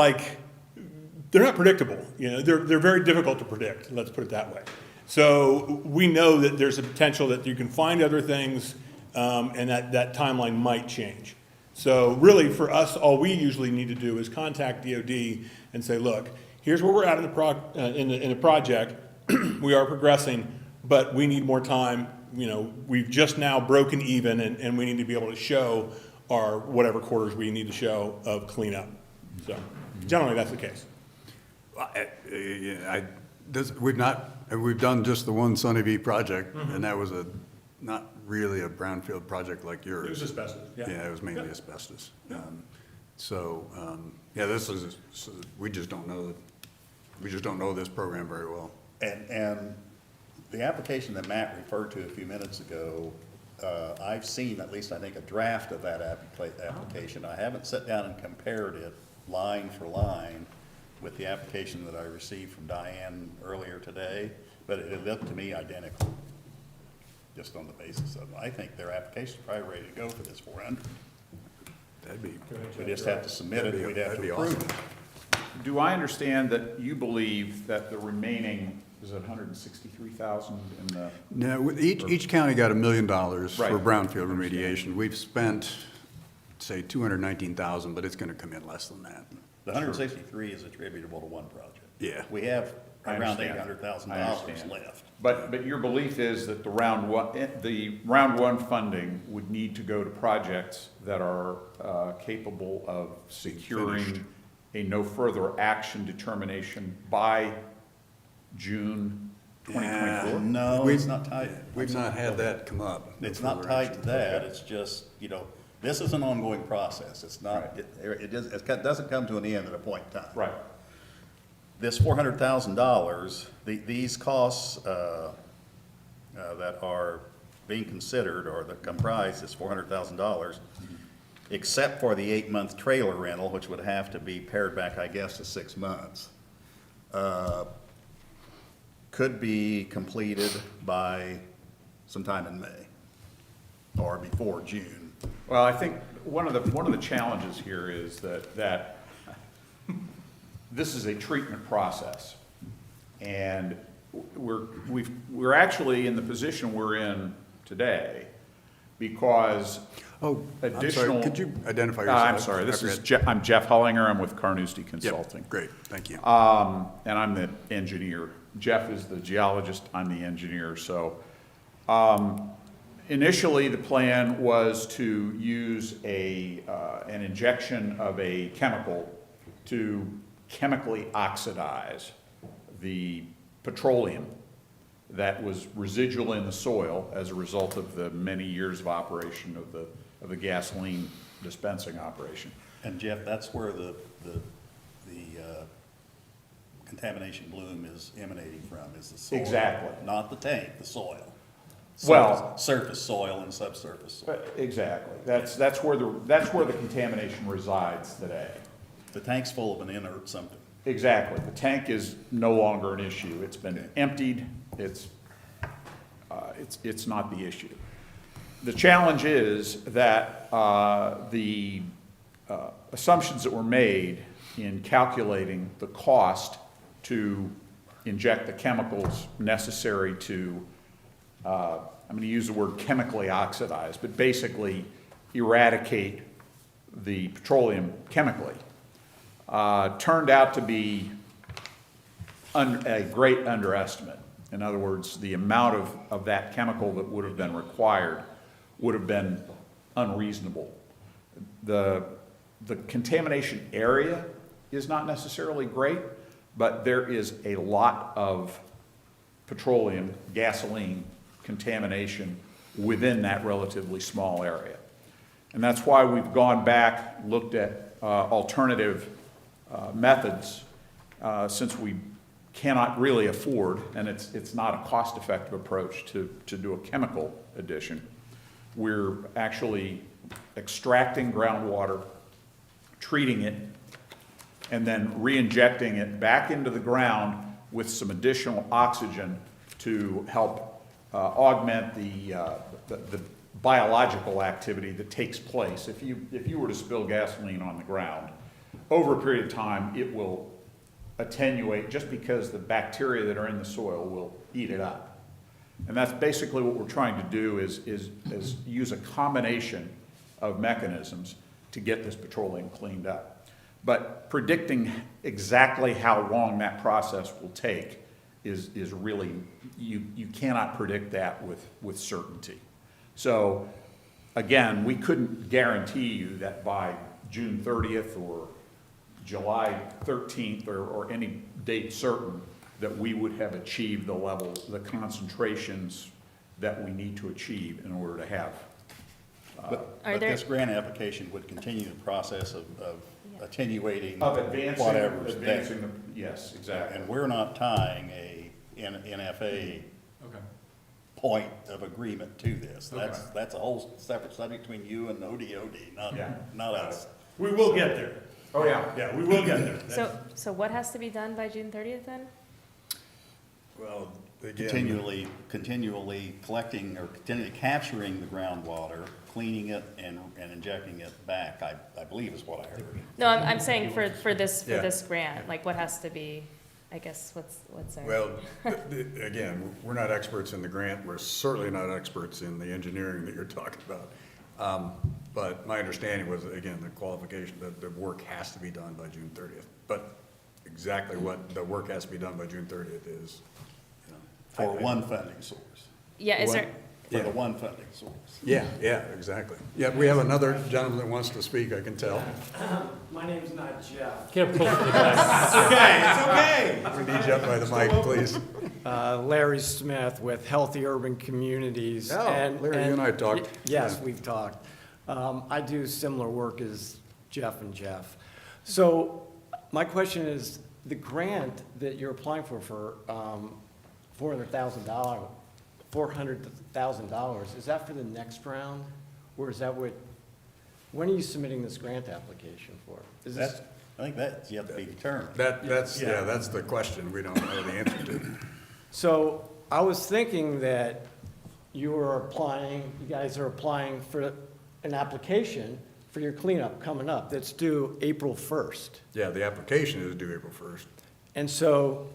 predictable. They're very difficult to predict, let's put it that way. So we know that there's a potential that you can find other things, and that timeline might change. So really, for us, all we usually need to do is contact DOD and say, look, here's where we're at in the project. We are progressing, but we need more time. We've just now broken even, and we need to be able to show our whatever quarters we need to show of cleanup. So generally, that's the case. We've done just the one Sunny project, and that was not really a brownfield project like yours. It was asbestos, yeah. Yeah, it was mainly asbestos. We just don't know this program very well. And the application that Matt referred to a few minutes ago, I've seen at least, I think, a draft of that application. I haven't sat down and compared it line for line with the application that I received from Diane earlier today, but it looked to me identical, just on the basis of, I think their application is probably ready to go for this 400. That'd be, We just have to submit it, and we'd have that'd be to approve awesome. it. Do I understand that you believe that the remaining, is it 163,000 in the? No, each county got $1 million Right. for brownfield remediation. We've spent, say, 219,000, but it's gonna come in less than that. The 163 is attributable to one project. Yeah. We have I around understand. $800,000 I understand. left. But your belief is that the round one funding would need to go to projects that are capable of finished. securing a no further action determination by June 2024? No, it's not tied. We've not had that come up. It's for not further tied to action. that, it's just, this is an ongoing process. It's not, it doesn't come to an end at a point in time. Right. This $400,000, these costs that are being considered or that comprise this $400,000, except for the 8-month trailer rental, which would have to be pared back, I guess, to 6 months, could be completed by sometime in May or before June. Well, I think one of the challenges here is that this is a treatment process. And we're actually in the position we're in today because Oh, I'm additional. sorry, could you identify yourself? I'm sorry, I'm Jeff Hollinger, I'm with Carnoustie Consulting. Yep, great, thank you. And I'm the engineer. Jeff is the geologist, I'm the engineer, so. Initially, the plan was to use an injection of a chemical to chemically oxidize the petroleum that was residual in the soil as a result of the many years of operation of the gasoline dispensing operation. And Jeff, that's where the contamination bloom is emanating from, is the soil. Exactly. Not the tank, the soil. Well- Surface soil and subsurface soil. Exactly. That's where the contamination resides today. The tank's full of an inert something. Exactly. The tank is no longer an issue. It's been emptied. It's not the issue. The challenge is that the assumptions that were made in calculating the cost to inject the chemicals necessary to, I'm going to use the word chemically oxidize, but basically eradicate the petroleum chemically, turned out to be a great underestimate. In other words, the amount of that chemical that would have been required would have been unreasonable. The contamination area is not necessarily great, but there is a lot of petroleum, gasoline contamination within that relatively small area. And that's why we've gone back, looked at alternative methods, since we cannot really afford, and it's not a cost-effective approach to do a chemical addition. We're actually extracting groundwater, treating it, and then re-injecting it back into the ground with some additional oxygen to help augment the biological activity that takes place. If you were to spill gasoline on the ground, over a period of time, it will attenuate just because the bacteria that are in the soil will eat it up. And that's basically what we're trying to do is use a combination of mechanisms to get this petroleum cleaned up. But predicting exactly how long that process will take is really, you cannot predict that with certainty. So again, we couldn't guarantee you that by June 30th or July 13th or any date certain that we would have achieved the level, the concentrations that we need to achieve in order to have. But Are there- this grant application would continue the process of attenuating Of advancing, whatever's there. yes, exactly. And we're not tying a NFA point of agreement to this. That's a whole separate subject between you and ODOD, not us. We will get there. Oh, yeah. Yeah, we will get there. So what has to be done by June 30th then? Well, Continually collecting or continually capturing the groundwater, cleaning it and injecting it back, I believe is what I heard. No, I'm saying for this Yeah. grant, like what has to be, I guess, what's our? Well, again, we're not experts in the grant, we're certainly not experts in the engineering that you're talking about. But my understanding was, again, the qualification, that the work has to be done by June 30th. But exactly what the work has to be done by June 30th is, you know. For one funding source. Yeah, is What? there, For Yeah. the one funding source. Yeah, exactly. Yeah, we have another gentleman that wants to speak, I can tell. My name's not Jeff. Get up close to the guy. It's okay. We need you up by the mic, please. Larry Smith with Healthy Urban Communities. Oh, Larry, you and I talked. Yes, Yeah. we've talked. I do similar work as Jeff and Jeff. So my question is, the grant that you're applying for $400,000, is that for the next round? Or is that what, When are you submitting this grant application for? Is this, I think that's yet to be determined. That's the question we don't know the answer to. so I was thinking that you guys are applying for an application for your cleanup coming up that's due April 1st. Yeah, the application is due April 1st. And so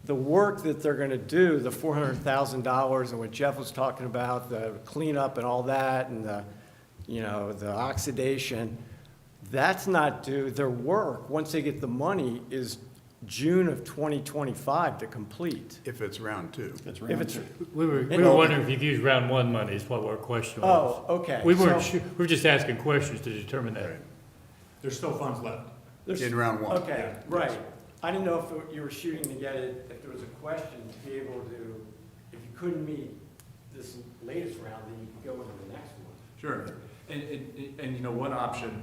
the work that they're gonna do, the $400,000 and what Jeff was talking about, the cleanup and all that, and the, the oxidation, that's not due. Their work, once they get the money, is June of 2025 to complete. If it's round 2. It's If round it's, two. We were wondering if you've used round 1 money is what our question was. oh, okay. We weren't So sure, we were just asking questions to determine that. Right. There's still funds left. there's- In round 1. Okay, right. I didn't know if you were shooting to get it, if there was a question to be able to, if you couldn't meet this latest round, then you could go into the next one. Sure. And one option,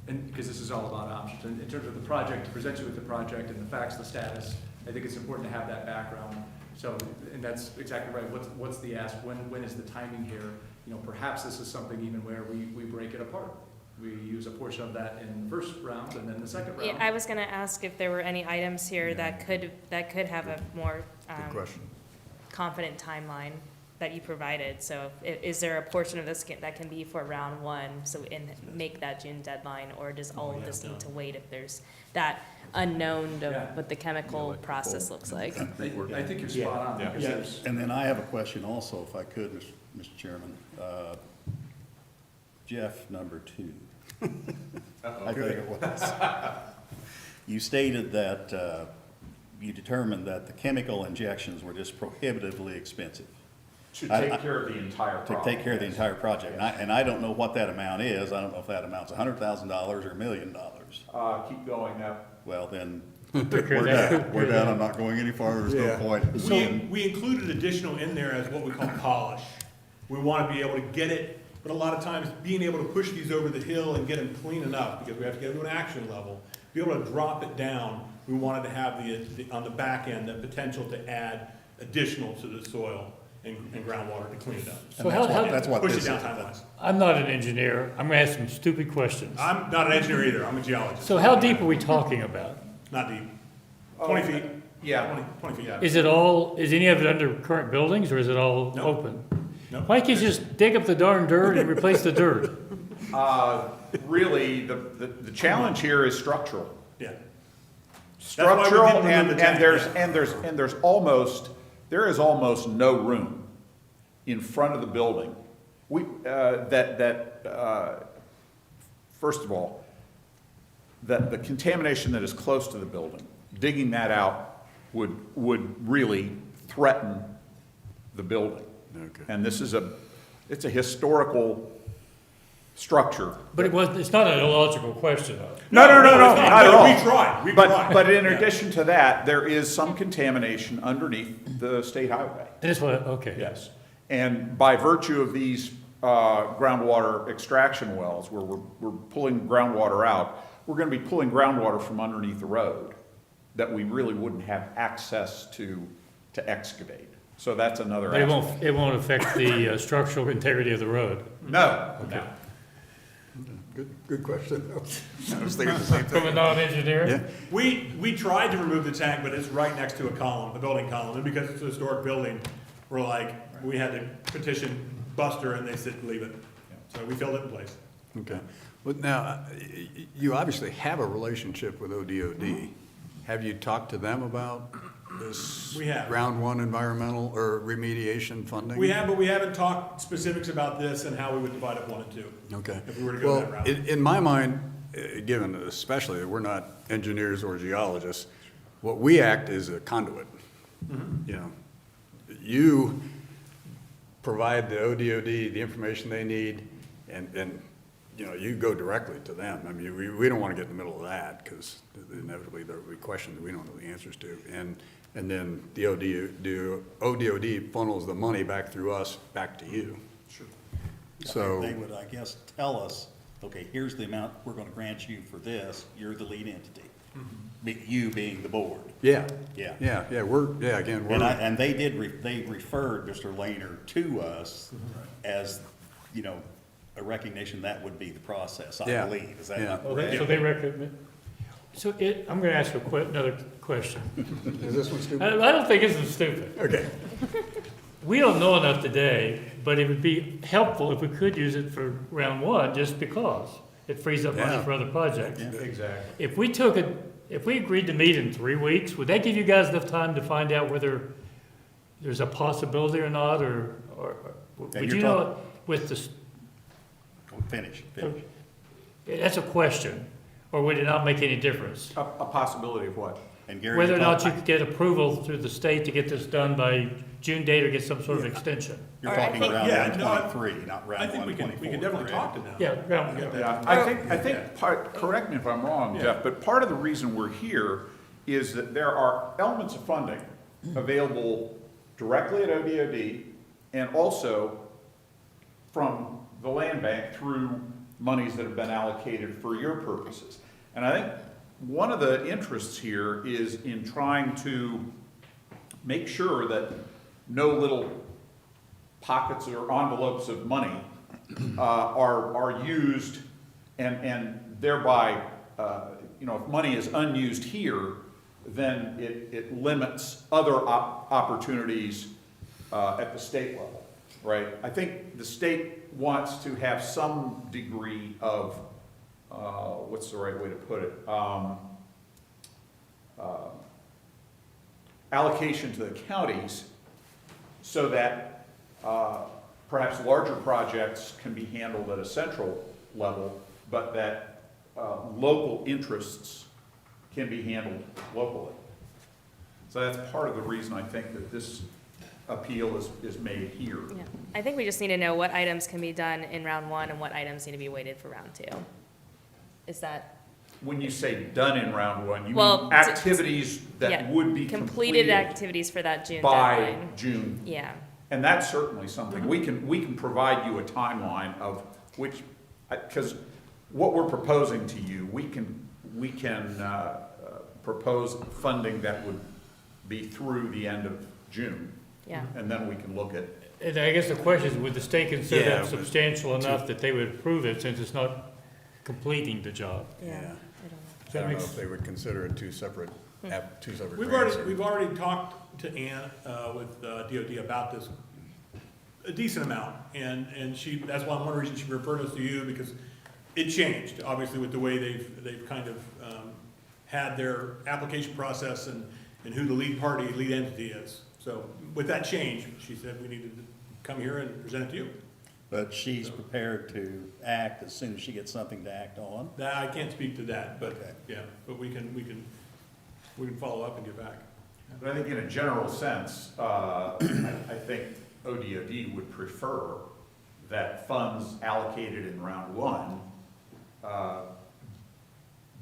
and because this is all about options, in terms of the project, to present you with the project and the facts, the status, I think it's important to have that background. So, and that's exactly right. What's the ask? When is the timing here? Perhaps this is something even where we break it apart. We use a portion of that in the first round and then the second round. Yeah, I was gonna ask if there were any items here that could have a more, Good question. confident timeline that you provided. So is there a portion of this that can be for round 1, make that June deadline, or does all of this need to wait if there's that unknown Yeah. of what the chemical process looks like? I think you're spot on. because there's- And then I have a question also, if I could, Mr. Chairman. Jeff, number 2. I think it was. You stated that you determined that the chemical injections were just prohibitively expensive To I- take care of the entire to problem. take care of the entire project. And I don't know what that amount is. I don't know if that amounts to $100,000 or $1 million. Keep going now. Well, then, Okay, we're that- down. We're down. I'm not going any farther. There's Yeah. no point. We included additional in there as what we call polish. We want to be able to get it, but a lot of times, being able to push these over the hill and get them clean enough, because we have to get them to an action level, be able to drop it down, we wanted to have on the back end, the potential to add additional to the soil and groundwater to clean it up. So how, That's what Push it this down is. time-wise. I'm not an engineer. I'm gonna ask some stupid questions. I'm not an engineer either, I'm a geologist. So how deep are we talking about? Not deep. 20 feet. Yeah. 20 feet. Is any of it under current buildings, or is it all No. open? No. Why can't you just dig up the darn dirt and replace the dirt? Really, the challenge here is structural. Yeah. why we Structural, didn't remove and, the and tank, there's, yeah. and there is almost no room in front of the building. First of all, that the contamination that is close to the building, digging that out would really threaten the building. Okay. And it's a historical structure. But it's not an illogical question, though. No, it's not at all. We tried, we tried. But in Yeah. addition to that, there is some contamination underneath the state highway. And it's what, okay. Yes. And by virtue of these groundwater extraction wells, where we're pulling groundwater out, we're gonna be pulling groundwater from underneath the road that we really wouldn't have access to excavate. So that's another But aspect. it won't affect the structural integrity of the road. No, Okay. no. Good question. I was thinking the same From a thing. non-engineer? Yeah. We tried to remove the tank, but it's right next to a building column, and because it's a historic building, we had to petition Buster, and they said, leave it. So we filled it in place. Okay. Well, now, you obviously have a relationship with ODOD. Have you talked to them about this? We have. Round 1 environmental or remediation funding? We have, but we haven't talked specifics about this and how we would divide up 1 and 2. Okay. If we were to go that Well, route. in my mind, given especially that we're not engineers or geologists, what we act is a conduit. Mm-hmm. You know, you provide the ODOD the information they need, and you go directly to them. I mean, we don't want to get in the middle of that, because inevitably there will be questions we don't know the answers to. And then the ODOD funnels the money back through us, back to you. Sure. So. They would, I guess, tell us, okay, here's the amount we're gonna grant you for this, you're the lead entity. You being the board. Yeah. Yeah. Yeah, again, And they referred Mr. Laner to us as, a recognition that would be the process, I Yeah. believe. Is that Yeah. not Well, correct? so they recommend, I'm gonna ask you another question. Is this one I stupid? I don't think this is stupid. Okay. We don't know enough today, but it would be helpful if we could use it for round one, just because it frees up money Yeah. for other projects. Exactly. If we agreed to meet in 3 weeks, would that give you guys enough time to find out whether there's a possibility or not, or Yeah, would you're you know with the, Finish. that's a question, or would it not make any difference? A possibility of what? And Gary, Whether or you're not you talking, could get approval through the state to get this done by June date or get some sort of extension? you're All right, I talking think- round Yeah, one no, I- twenty-three, not I round think one we twenty-four. can definitely talk to them. Yeah, round, Yeah, I think part, correct me if I'm wrong, Yeah. Jeff, but part of the reason we're here is that there are elements of funding available directly at ODOD and also from the land bank through monies that have been allocated for your purposes. And I think one of the interests here is in trying to make sure that no little pockets or envelopes of money are used and thereby, if money is unused here, then it limits other opportunities at the state level, right? I think the state wants to have some degree of, what's the right way to put it? Allocation to the counties so that perhaps larger projects can be handled at a central level, but that local interests can be handled locally. So that's part of the reason I think that this appeal is made here. Yeah, I think we just need to know what items can be done in round one and what items need to be waited for round two. Is that, When you say done in round one, you Well, mean activities yeah, that would be completed activities for that June by deadline? June. Yeah, And that's certainly something, we can provide you a timeline of which, because what we're proposing to you, we can propose funding that would be through the end of June. yeah. And then we can look at, and I guess the question is, would the state consider Yeah, that but- substantial enough that they would approve it since it's not completing the job? Yeah, Yeah. I don't know. I That don't know makes- if they would consider it two separate We've grants. already talked to Ann, with, DOD about this a decent amount, and that's one reason she referred us to you, because it changed, obviously, with the way they've kind of, had their application process and who the lead entity is. So with that change, she said we needed to come here and present it to you. But she's prepared to act as soon as she gets something to act on. That, I can't speak to that, but, Okay. yeah, but we can follow up and get back. but I think in a general sense, I think ODOD would prefer that funds allocated in round one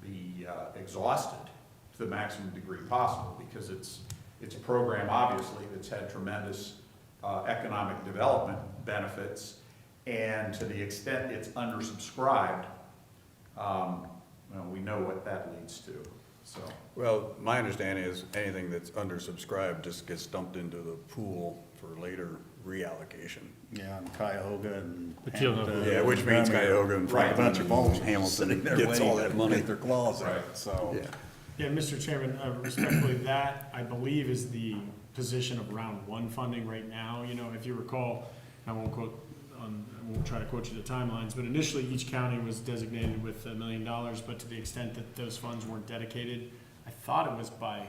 be exhausted to the maximum degree possible, because it's a program, obviously, that's had tremendous economic development benefits, and to the extent it's undersubscribed, we know what that leads to, so. Well, my understanding is anything that's undersubscribed just gets dumped into the pool for later reallocation. Yeah, and Cuyahoga and But you'll know Hamilton. who- Yeah, which means Montgomery, Cuyahoga and right, a bunch of Franklin folks and sitting Hamilton there gets all waiting that to money. get their claws in, Right. so. Yeah. Yeah, Mr. Chairman, respectfully, that, I believe, is the position of round one funding right now. If you recall, I won't try to quote you the timelines, but initially, each county was designated with $1 million, but to the extent that those funds weren't dedicated, I thought it was by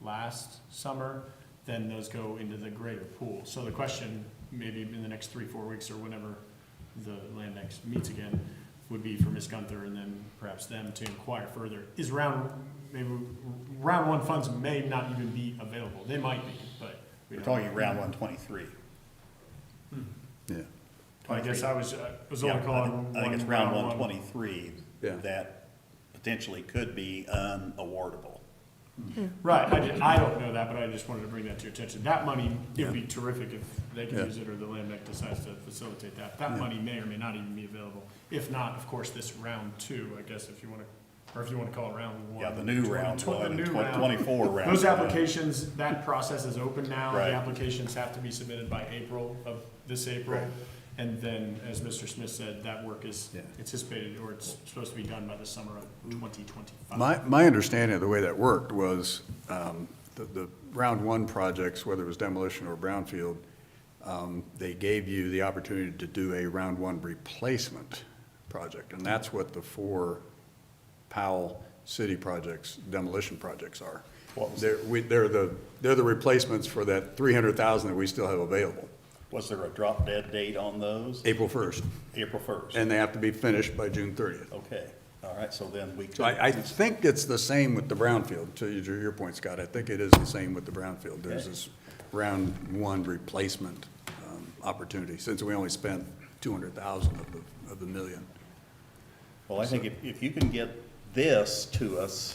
last summer, then those go into the greater pool. So the question, maybe in the next 3-4 weeks or whenever the land bank meets again, would be for Ms. Gunther and then perhaps them to inquire further. Maybe round one funds may not even be available. They might be, but we We're don't. talking round 123. Yeah. I guess I was Yeah, only calling I think it's one round one. 123 Yeah. that potentially could be unawardable. Right, I don't know that, but I just wanted to bring that to your attention. That money, it would Yeah. be terrific if they could Yeah. use it or the land bank decides to facilitate that. That Yeah. money may or may not even be available. If not, of course, this round two, I guess, if you want to call it round one. Yeah, the new round The one, new and round. 24 round. Those one. applications, that process is open now. Right. The applications have to be submitted by April of this April. Right. And then, as Mr. Smith said, that work is Yeah. anticipated, or it's supposed to be done by the summer of 2025. My understanding of the way that worked was, the round one projects, whether it was demolition or brownfield, they gave you the opportunity to do a round one replacement project, and that's what the 4 Powell City projects, demolition projects are. What was- They're the replacements for that 300,000 that we still have available, Was there a drop dead date on those? April 1st, April 1st? and they have to be finished by June 30th. Okay, all right, so then we could. So I think it's the same with the brownfield, to your point, Scott, I think it is the same with the brownfield. There's Okay. this round one replacement opportunity, since we only spent 200,000 of the million. Well, I think if you can get this to us,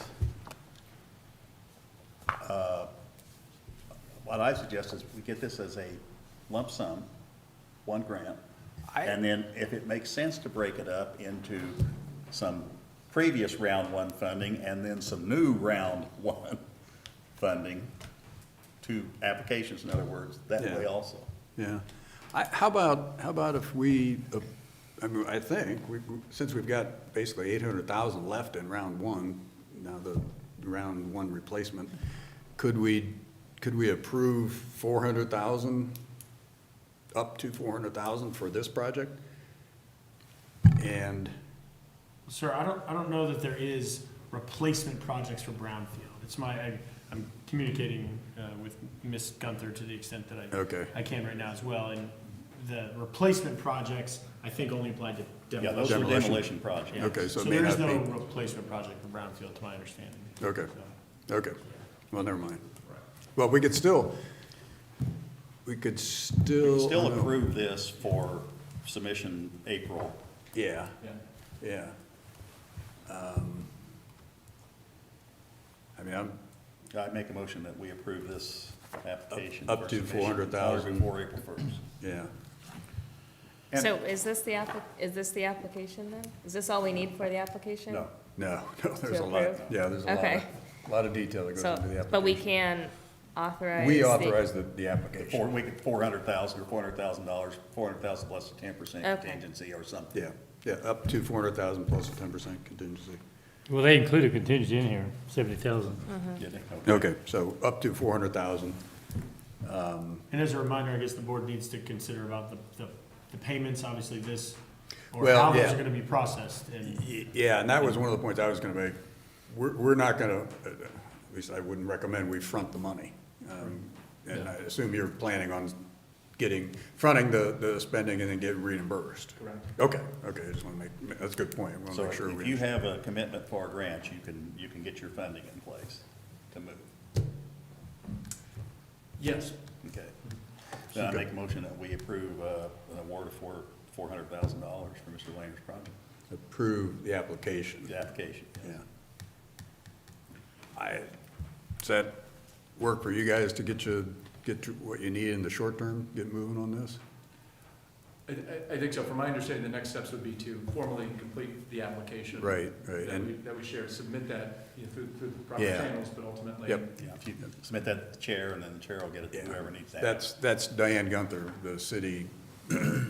what I suggest is we get this as a lump sum, 1 grant. And then if it makes sense to break it up into some previous round one funding and then some new round one funding, 2 applications, in other words, that way Yeah. also. Yeah. How about if we, I mean, I think, since we've got basically 800,000 left in round one, now the round one replacement, could we approve 400,000, up to 400,000 for this project? And, Sir, I don't know that there is replacement projects for brownfield. It's I'm communicating with Ms. Gunther to the extent that Okay. I can right now as well. And the replacement projects, I think, only apply to Yeah, those demolition. are demolition projects. Yeah. Okay, so it may there is not no be- replacement project for brownfield, to my understanding. okay, So, okay, well, never mind. right. Well, we could still, We can still I don't know. approve this for submission April. Yeah, Yeah. yeah. I mean, I make a motion that we approve this application. Up for to submission 400,000. Before April 1st. yeah. And- So is this the application then? Is this all we need for the application? No. No, there's To a lot, approve? yeah, there's a Okay. lot of detail that goes So, into the application. but we can authorize. We the- authorize the application. We could, 400,000 or $400,000, 400,000 plus a 10% Okay. contingency or something. Yeah, yeah, up to 400,000 plus a 10% contingency. Well, they included contingency in here, 70,000. Did they? Okay, so up to 400,000. And as a reminder, I guess the board needs to consider about the payments, obviously this, or Well, how those yeah. are gonna be processed. And Yeah, and that was one of the points I was gonna make. We're not gonna, at least I wouldn't recommend we front the money. And I assume you're planning on fronting the spending and then getting reimbursed. Correct. Okay, I just wanna that's a good point. I wanna So make sure if you have a commitment for a grant, you can get your funding in place to move. Yes. Okay. Then I make a motion that we approve an award of $400,000 for Mr. Langer's project, approve the application. the application. Yeah. Does that work for you guys to get to what you need in the short term, get moving on this? I think so. From my understanding, the next steps would be to formally complete the application. Right, That we share, submit that, through the proper Yeah. channels, but ultimately. Yep. Yeah, if you submit that to the chair, and then the chair will get it to Yeah. whoever needs to have it. That's Diane Gunther, the city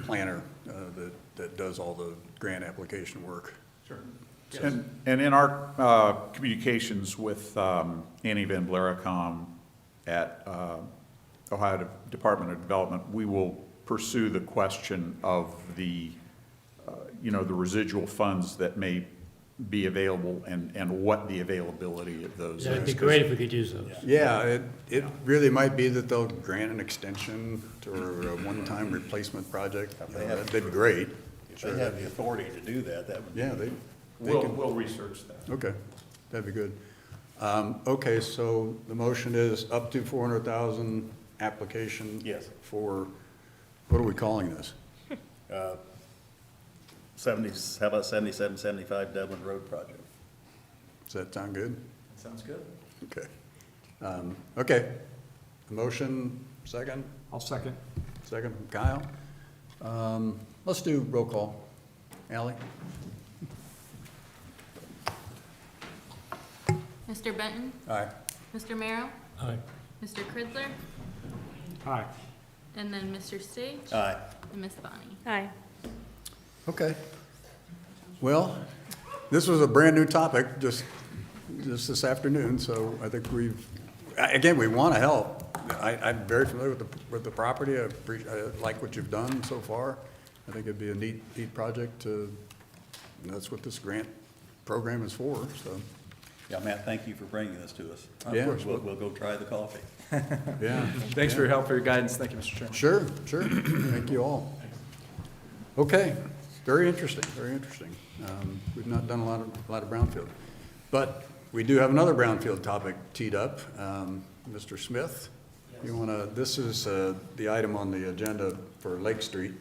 planner, that does all the grant application work. Sure. Yes. And in our communications with Annie Van Blaricom at Ohio Department of Development, we will pursue the question of the residual funds that may be available and what the availability of those is. That'd be great if we could use those. Yeah, it really might be that they'll grant an extension or a one-time replacement project. That'd be great. If they have the authority to do that, that would be. Yeah, they We'll can, research that. okay, that'd be good. Okay, so the motion is up to 400,000 application. Yes. For, what are we calling this? 70s, how about 77, 75 Dublin Road project? Does that sound good? Sounds good. Okay. Okay, motion, second? I'll second. Second from Kyle. Let's do roll call. Ally? Mr. Benton? Aye. Mr. Merrill? Aye. Mr. Cridler? Aye. And then Mr. Stage? Aye. and Ms. Bonnie. Aye. Okay. Well, this was a brand-new topic just this afternoon, so I think again, we want to help. I'm very familiar with the property. I like what you've done so far. I think it'd be a neat project and that's what this grant program is for, so. Yeah, Matt, thank you for bringing this to us. Of course. We'll go try the coffee. Yeah. Thanks for your help, for your guidance. Thank you, Mr. Chairman. Sure. Thank you all. Okay, very interesting, very interesting. We've not done a lot of brownfield. But we do have another brownfield topic teed up. Mr. Smith, this is the item on the agenda for Lake Street.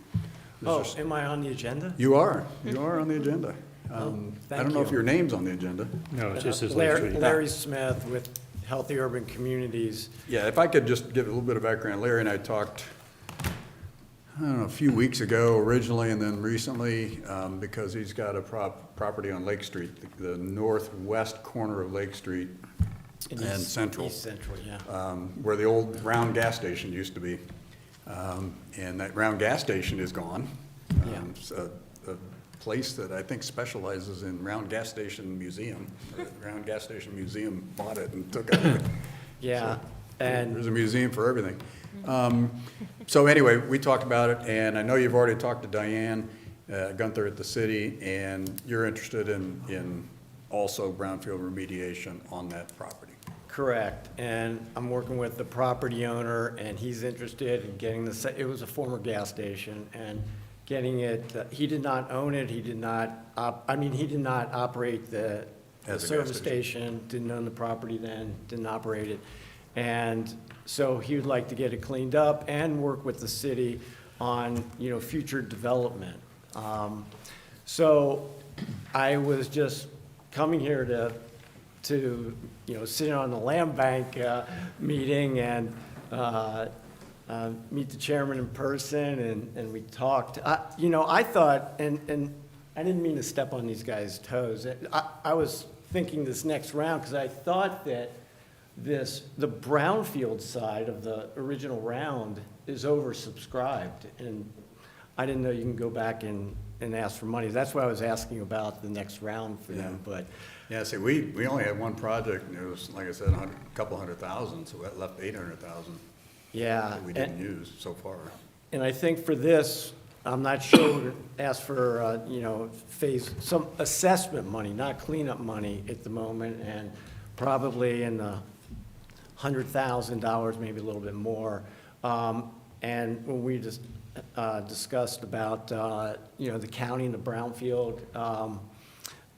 Oh, am I on the agenda? You are on the agenda. I thank don't know if you. your name's on the agenda. No, it just says Lake Street. Larry Smith with Healthy Urban Communities. Yeah, if I could just give a little bit of background. Larry and I talked, I don't know, a few weeks ago originally and then recently, because he's got a property on Lake Street, the northwest corner of Lake Street and Central. East Central, yeah. Where the old round gas station used to be. And that round gas station is gone. Yeah. It's a place that I think specializes in round gas station museum. The round gas station museum bought it and took it. Yeah, and There's a museum for everything. So anyway, we talked about it, and I know you've already talked to Diane Gunther at the city, and you're interested in also brownfield remediation on that property. correct. And I'm working with the property owner, and he's interested in getting it was a former gas station, and getting it, he did not own it, he did not operate the As a gas service station. station, didn't own the property then, didn't operate it. And so he would like to get it cleaned up and work with the city on, future development. So I was just coming here to sit on the land bank meeting and meet the chairman in person, and we talked. I thought, and I didn't mean to step on these guys' toes. I was thinking this next round, because I thought that the brownfield side of the original round is oversubscribed, and I didn't know you can go back and ask for money. That's why I was asking about the next round for them, but. Yeah, see, we only had one project, and it was, like I said, a couple $100,000, so that left $800,000 Yeah. that we didn't use so far. And I think for this, I'm not sure, we're gonna ask for, some assessment money, not cleanup money at the moment, and probably in the $100,000, maybe a little bit more. And when we just discussed about, the county and the brownfield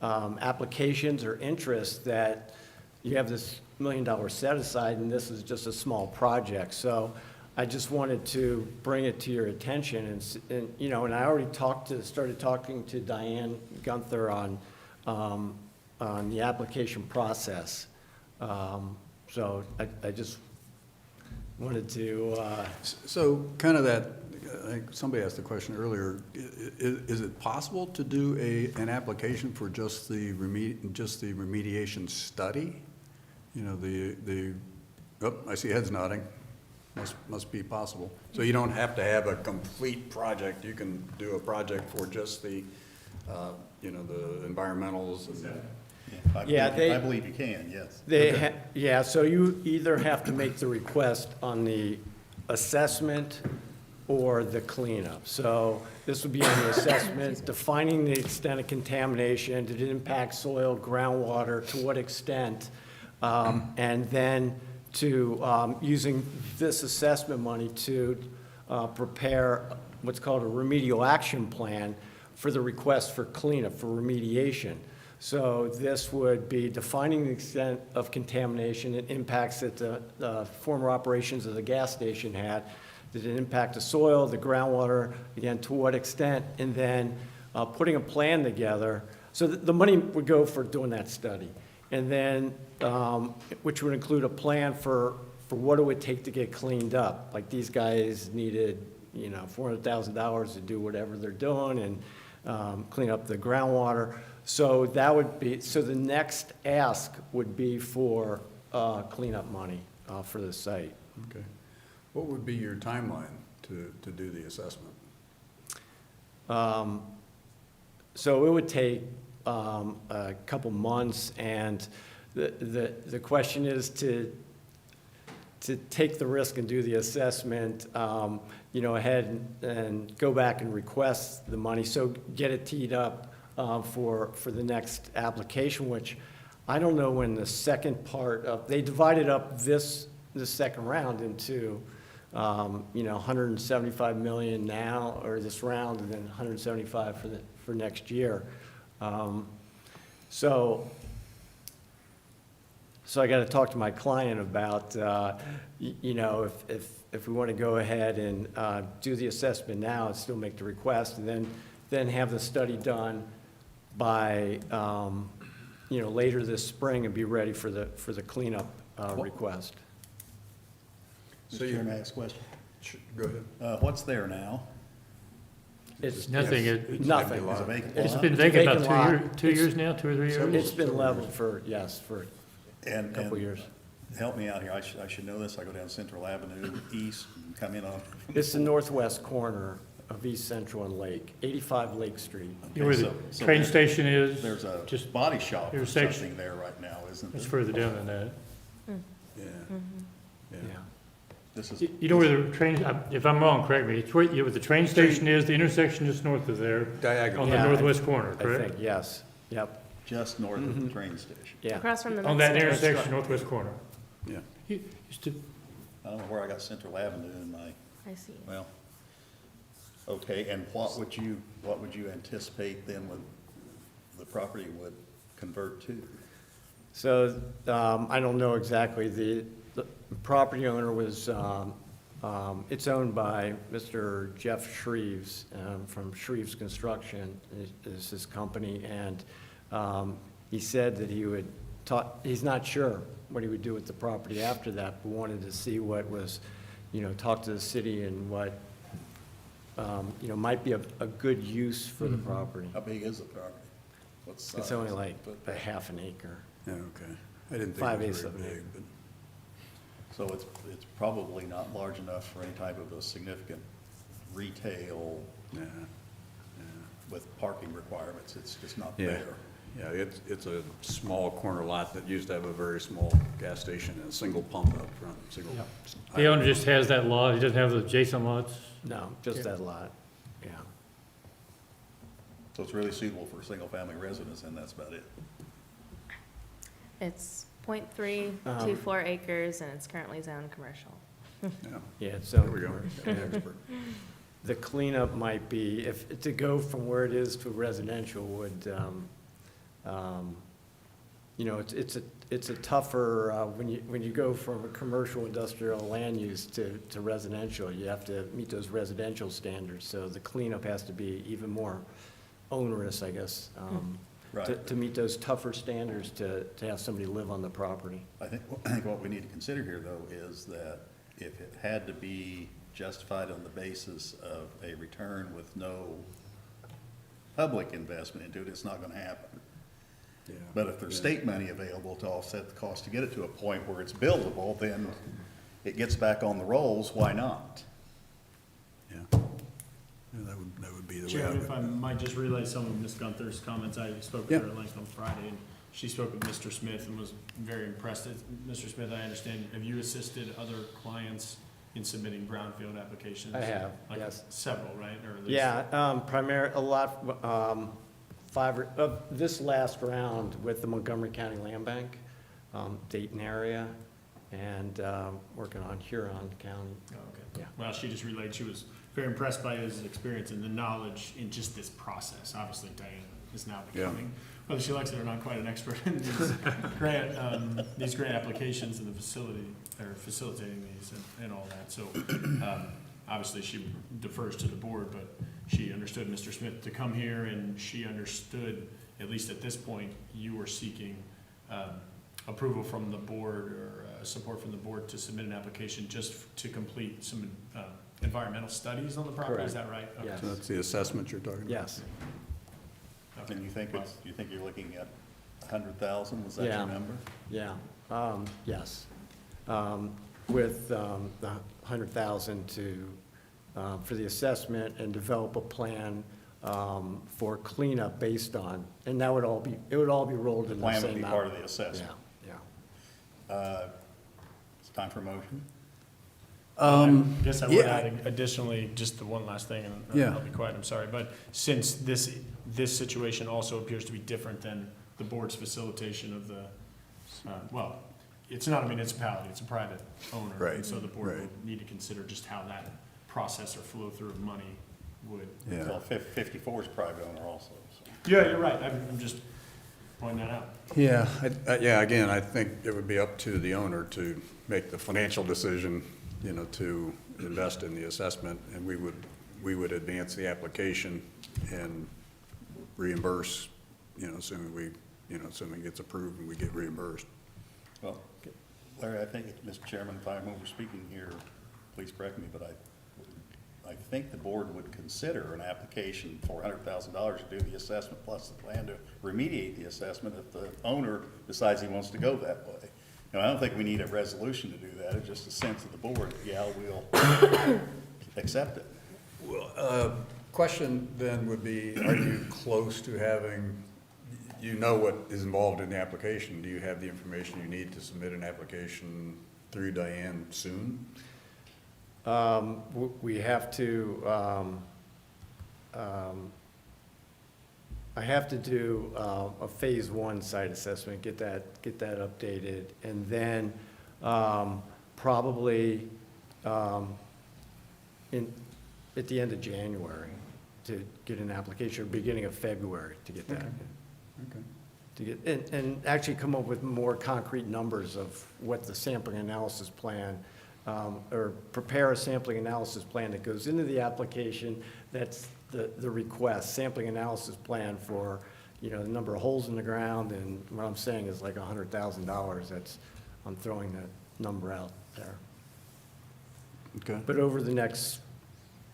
applications or interest, that you have this $1 million set aside, and this is just a small project. So I just wanted to bring it to your attention, and I already started talking to Diane Gunther on the application process. So I just wanted to, So kind of that, I think somebody asked the question earlier, is it possible to do an application for just the remediation study? I see heads nodding. Must be possible. So you don't have to have a complete project. You can do a project for just the environmentals. Yeah, I believe you can, yes. so you either have to make the request on the assessment or the cleanup. So this would be on the assessment, defining the extent of contamination, did it impact soil, groundwater, to what extent? And then to using this assessment money to prepare what's called a remedial action plan for the request for cleanup, for remediation. So this would be defining the extent of contamination and impacts that the former operations of the gas station had. Did it impact the soil, the groundwater, again, to what extent? And then putting a plan together. So the money would go for doing that study. And then, which would include a plan for what it would take to get cleaned up. Like these guys needed, $400,000 to do whatever they're doing and clean up the groundwater. So that would be, so the next ask would be for cleanup money for the site. Okay. What would be your timeline to do the assessment? So it would take a couple months, and the question is to take the risk and do the assessment, ahead and go back and request the money, so get it teed up for the next application, which I don't know when the second part of, they divided up the second round into, 175 million now, or this round, and then 175 for next year. So I got to talk to my client about, if we want to go ahead and do the assessment now and still make the request, and then have the study done by, later this spring and be ready for the cleanup request. So Mr. you- Chairman, may I ask a question? Go ahead. What's there now? It's Nothing, nothing. Is it vacant it's lot? been vacant Vacant about lot. 2 years now, 2 or 3 years? It's been leveled for a And- couple and years. Help me out here, I should know this, I go down Central Avenue east, and come in on. It's the northwest corner of East Central and Lake, 85 Lake Street. You know where the Okay, so train there- station is? There's a Just, body shop or intersection. something there right now, isn't it's there? further down than that. Yeah. Yeah. This is. You know where the train, if I'm wrong, correct me, it's where the train station is, the intersection just north of there, Diagonal. on the Yeah, northwest corner, I correct? think, yes, yep, Just north of the train station. yeah. Across from the On that Mexican restaurant. intersection, northwest corner. Yeah. You used to, I don't know where I got Central Avenue in my, I see. well, okay, and what would you anticipate then with the property would convert to? So, I don't know exactly, the property owner was, it's owned by Mr. Jeff Shreves, from Shreves Construction is his company, and, he said that he would he's not sure what he would do with the property after that, but wanted to see what was, talk to the city and what, might be a good use for the property. How big is the property? What size? It's only like Footprint? a half an acre. Yeah, okay. I didn't think 5/8 it was of very an big, acre. but. So it's probably not large enough for any type of a significant retail Yeah, with parking requirements. It's just not yeah, there. yeah, it's a small corner lot that used to have a very small gas station and a single pump up front, single. the owner just has that lot, he doesn't have the adjacent lots? No, just that lot, yeah. So it's really suitable for single-family residence, and that's about it. It's 0.324 acres, and it's currently zoned commercial. Yeah, Yeah, it's there zoned we go. commercial. Expert. The cleanup might be, to go from where it is to residential would, it's a tougher, when you go from a commercial industrial land use to residential, you have to meet those residential standards. So the cleanup has to be even more onerous, I guess, Right. to meet those tougher standards to have somebody live on the property. I think what we need to consider here, though, is that if it had to be justified on the basis of a return with no public investment into it, it's not gonna happen. Yeah. But if there's Yeah. state money available to offset the cost to get it to a point where it's buildable, then it gets back on the rolls, why not? Yeah. Yeah, that would be the way I Chairman, would. if I might just relay some of Ms. Gunther's comments, I spoke with Yeah. her at length on Friday, and she spoke with Mr. Smith and was very impressed. Mr. Smith, I understand, have you assisted other clients in submitting brownfield applications? I have, Like yes. several, right? Or at least- Yeah, a lot, this last round with the Montgomery County Land Bank, Dayton area, and working on Huron County. Oh, okay. Yeah. Well, she just relayed, she was very impressed by his experience and the knowledge in just this process. Obviously, Diane is now becoming, whether she likes it or not, quite an expert in these grant applications and the facility, or facilitating these and all that. So, obviously, she defers to the board, but she understood Mr. Smith to come here, and she understood, at least at this point, you were seeking approval from the board or support from the board to submit an application just to complete some environmental studies on the property, is that right? Okay. Yes. So that's the assessment you're talking about? Yes, And you think you're looking at 100,000, was that Yeah. your number? yeah, yes. With the 100,000 for the assessment and develop a plan for cleanup based on, and that would all be, it would all be rolled The in the plan same would be amount. part of the assessment. Yeah, yeah. It's time for motion. I guess I would yeah. add additionally, just the one last thing, and Yeah. I'll be quiet, I'm sorry, but since this situation also appears to be different than the board's facilitation of the, well, it's not a municipality, it's a private owner. Right, And so the board right. would need to consider just how that process or flow through of money would. Yeah. Well, 54 is private owner also, so. Yeah, you're right, I'm just pointing that out. Yeah, yeah, again, I think it would be up to the owner to make the financial decision, you know, to invest in the assessment, and we would advance the application and reimburse, you know, assuming it gets approved and we get reimbursed. Well, Larry, I think, Mr. Chairman, if I'm overspeaking here, please correct me, but I think the board would consider an application for $100,000 to do the assessment plus the plan to remediate the assessment if the owner decides he wants to go that way. Now, I don't think we need a resolution to do that, it's just a sense of the board, yeah, we'll accept it. Well, question then would be, are you close to having, you know what is involved in the application? Do you have the information you need to submit an application through Diane soon? We have to, I have to do a phase one site assessment, get that updated, and then probably at the end of January to get an application, or beginning of February to get that. Okay. To get, and actually come up with more concrete numbers of what the sampling analysis plan, or prepare a sampling analysis plan that goes into the application. That's the request, sampling analysis plan for, you know, the number of holes in the ground, and what I'm saying is like $100,000. That's, I'm throwing that number out there. Okay, But over the next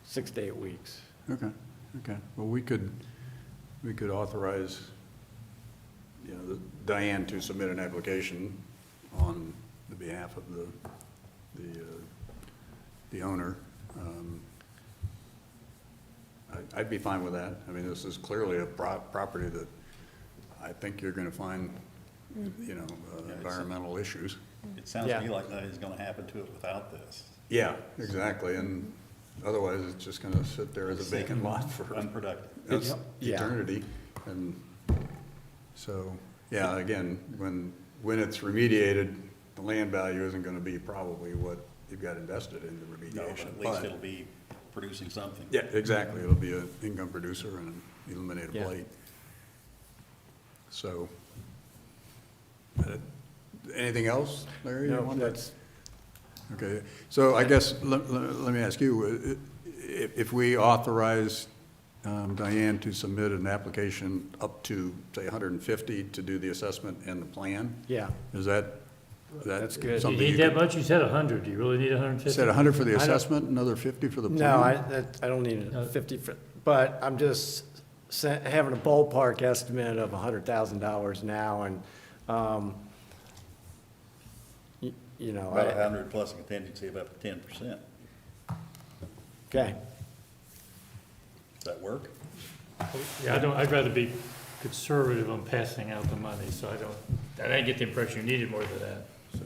6 to 8 weeks. okay. Well, we could authorize, you know, Diane to submit an application on the behalf of the owner. I'd be fine with that. I mean, this is clearly a property that I think you're gonna find, you know, environmental issues. It sounds to me Yeah. like nothing's gonna happen to it without this. Yeah, exactly, and otherwise it's just gonna sit there as a vacant lot for Unproductive. Yeah. eternity. And so, yeah, again, when it's remediated, the land value isn't gonna be probably what you've got invested in the No, but remediation. at least it'll be producing something. Yeah, exactly, it'll be an income producer and eliminate a Yeah. blight. So, anything else, Larry? you No, want? that's, Okay, so I guess, let me ask you, if we authorize Diane to submit an application up to, say, 150 to do the assessment and the plan, yeah. is that That's good. Do something you you need that could? much? You said 100. Do you really need 150? Said 100 for the I don't- assessment, another 50 for the plan? No, I don't need a 50, but I'm just having a ballpark estimate of $100,000 now, and, you know, About 100 plus a contingency of up to 10%. okay. Does that work? Yeah, I'd rather be conservative on passing out the money, so I didn't get the impression you needed more than that, so.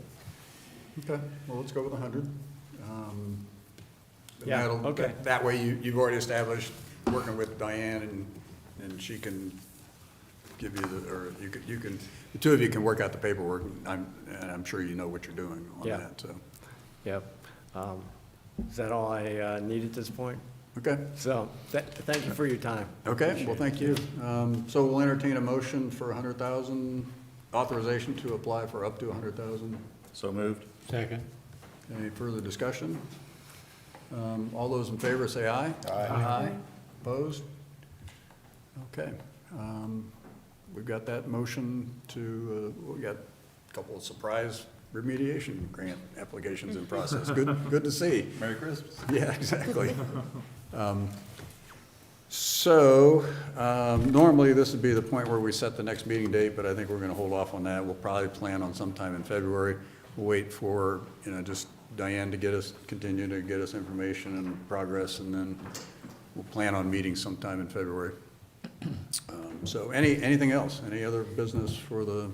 Okay, well, let's go with 100. Yeah, okay. That way, you've already established, working with Diane, and she can give you or you can, the two of you can work out the paperwork, and I'm sure you know what you're doing on Yeah. that, so. Yep. Is that all I need at this point? Okay, So, thank you for your time. okay, well, thank you. So we'll entertain a motion for 100,000, authorization to apply for up to 100,000. So moved. Second. Any further discussion? All those in favor say aye. Aye. Opposed? Okay. We've got that motion to, we got a couple of surprise remediation grant applications in process. Good to see. Merry Christmas. Yeah, exactly. So, normally this would be the point where we set the next meeting date, but I think we're gonna hold off on that. We'll probably plan on sometime in February. We'll wait for, just Diane to continue to get us information and progress, and then we'll plan on meeting sometime in February. So anything else? Any other business for the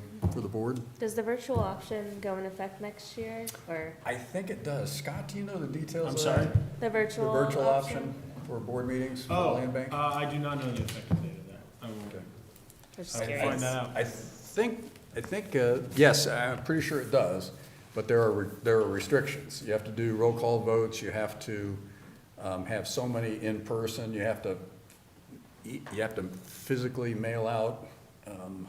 board? Does the virtual option go in effect next year, or I think it does. Scott, do you know the details I'm of sorry? that? the The virtual virtual option? option for board meetings for Oh, land bank? I do not know the effective date of that. I will, Okay. I'm just I will curious. find that out. I think, yes, I'm pretty sure it does, but there are restrictions. You have to do roll call votes, you have to have so many in person, you have to physically mail out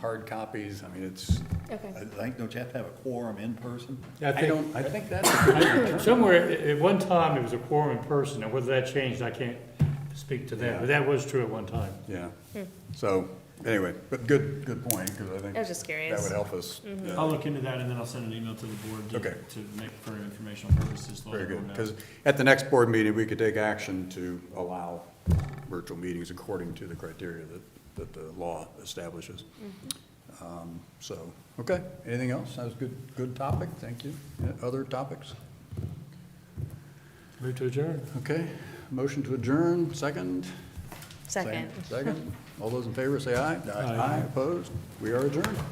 hard copies. I mean, it's, Okay. I think, don't you have to have a quorum in person? I think, I think that's, somewhere, at one time, it was a quorum in person, and whether that changed, I can't speak to that, but that was true at one time. yeah. So, anyway, but good point, because I think I was just that curious. would help us. I'll look into that and then I'll send an email to the board Okay. to make for informational purposes. to let Very good, everyone know. because at the next board meeting, we could take action to allow virtual meetings according to the criteria that the law establishes. So, okay, anything else? That was good topic, thank you. Other topics? Move to adjourn. Okay, motion to adjourn, second? Second. Second. All those in favor say aye. Aye. Opposed? We are adjourned.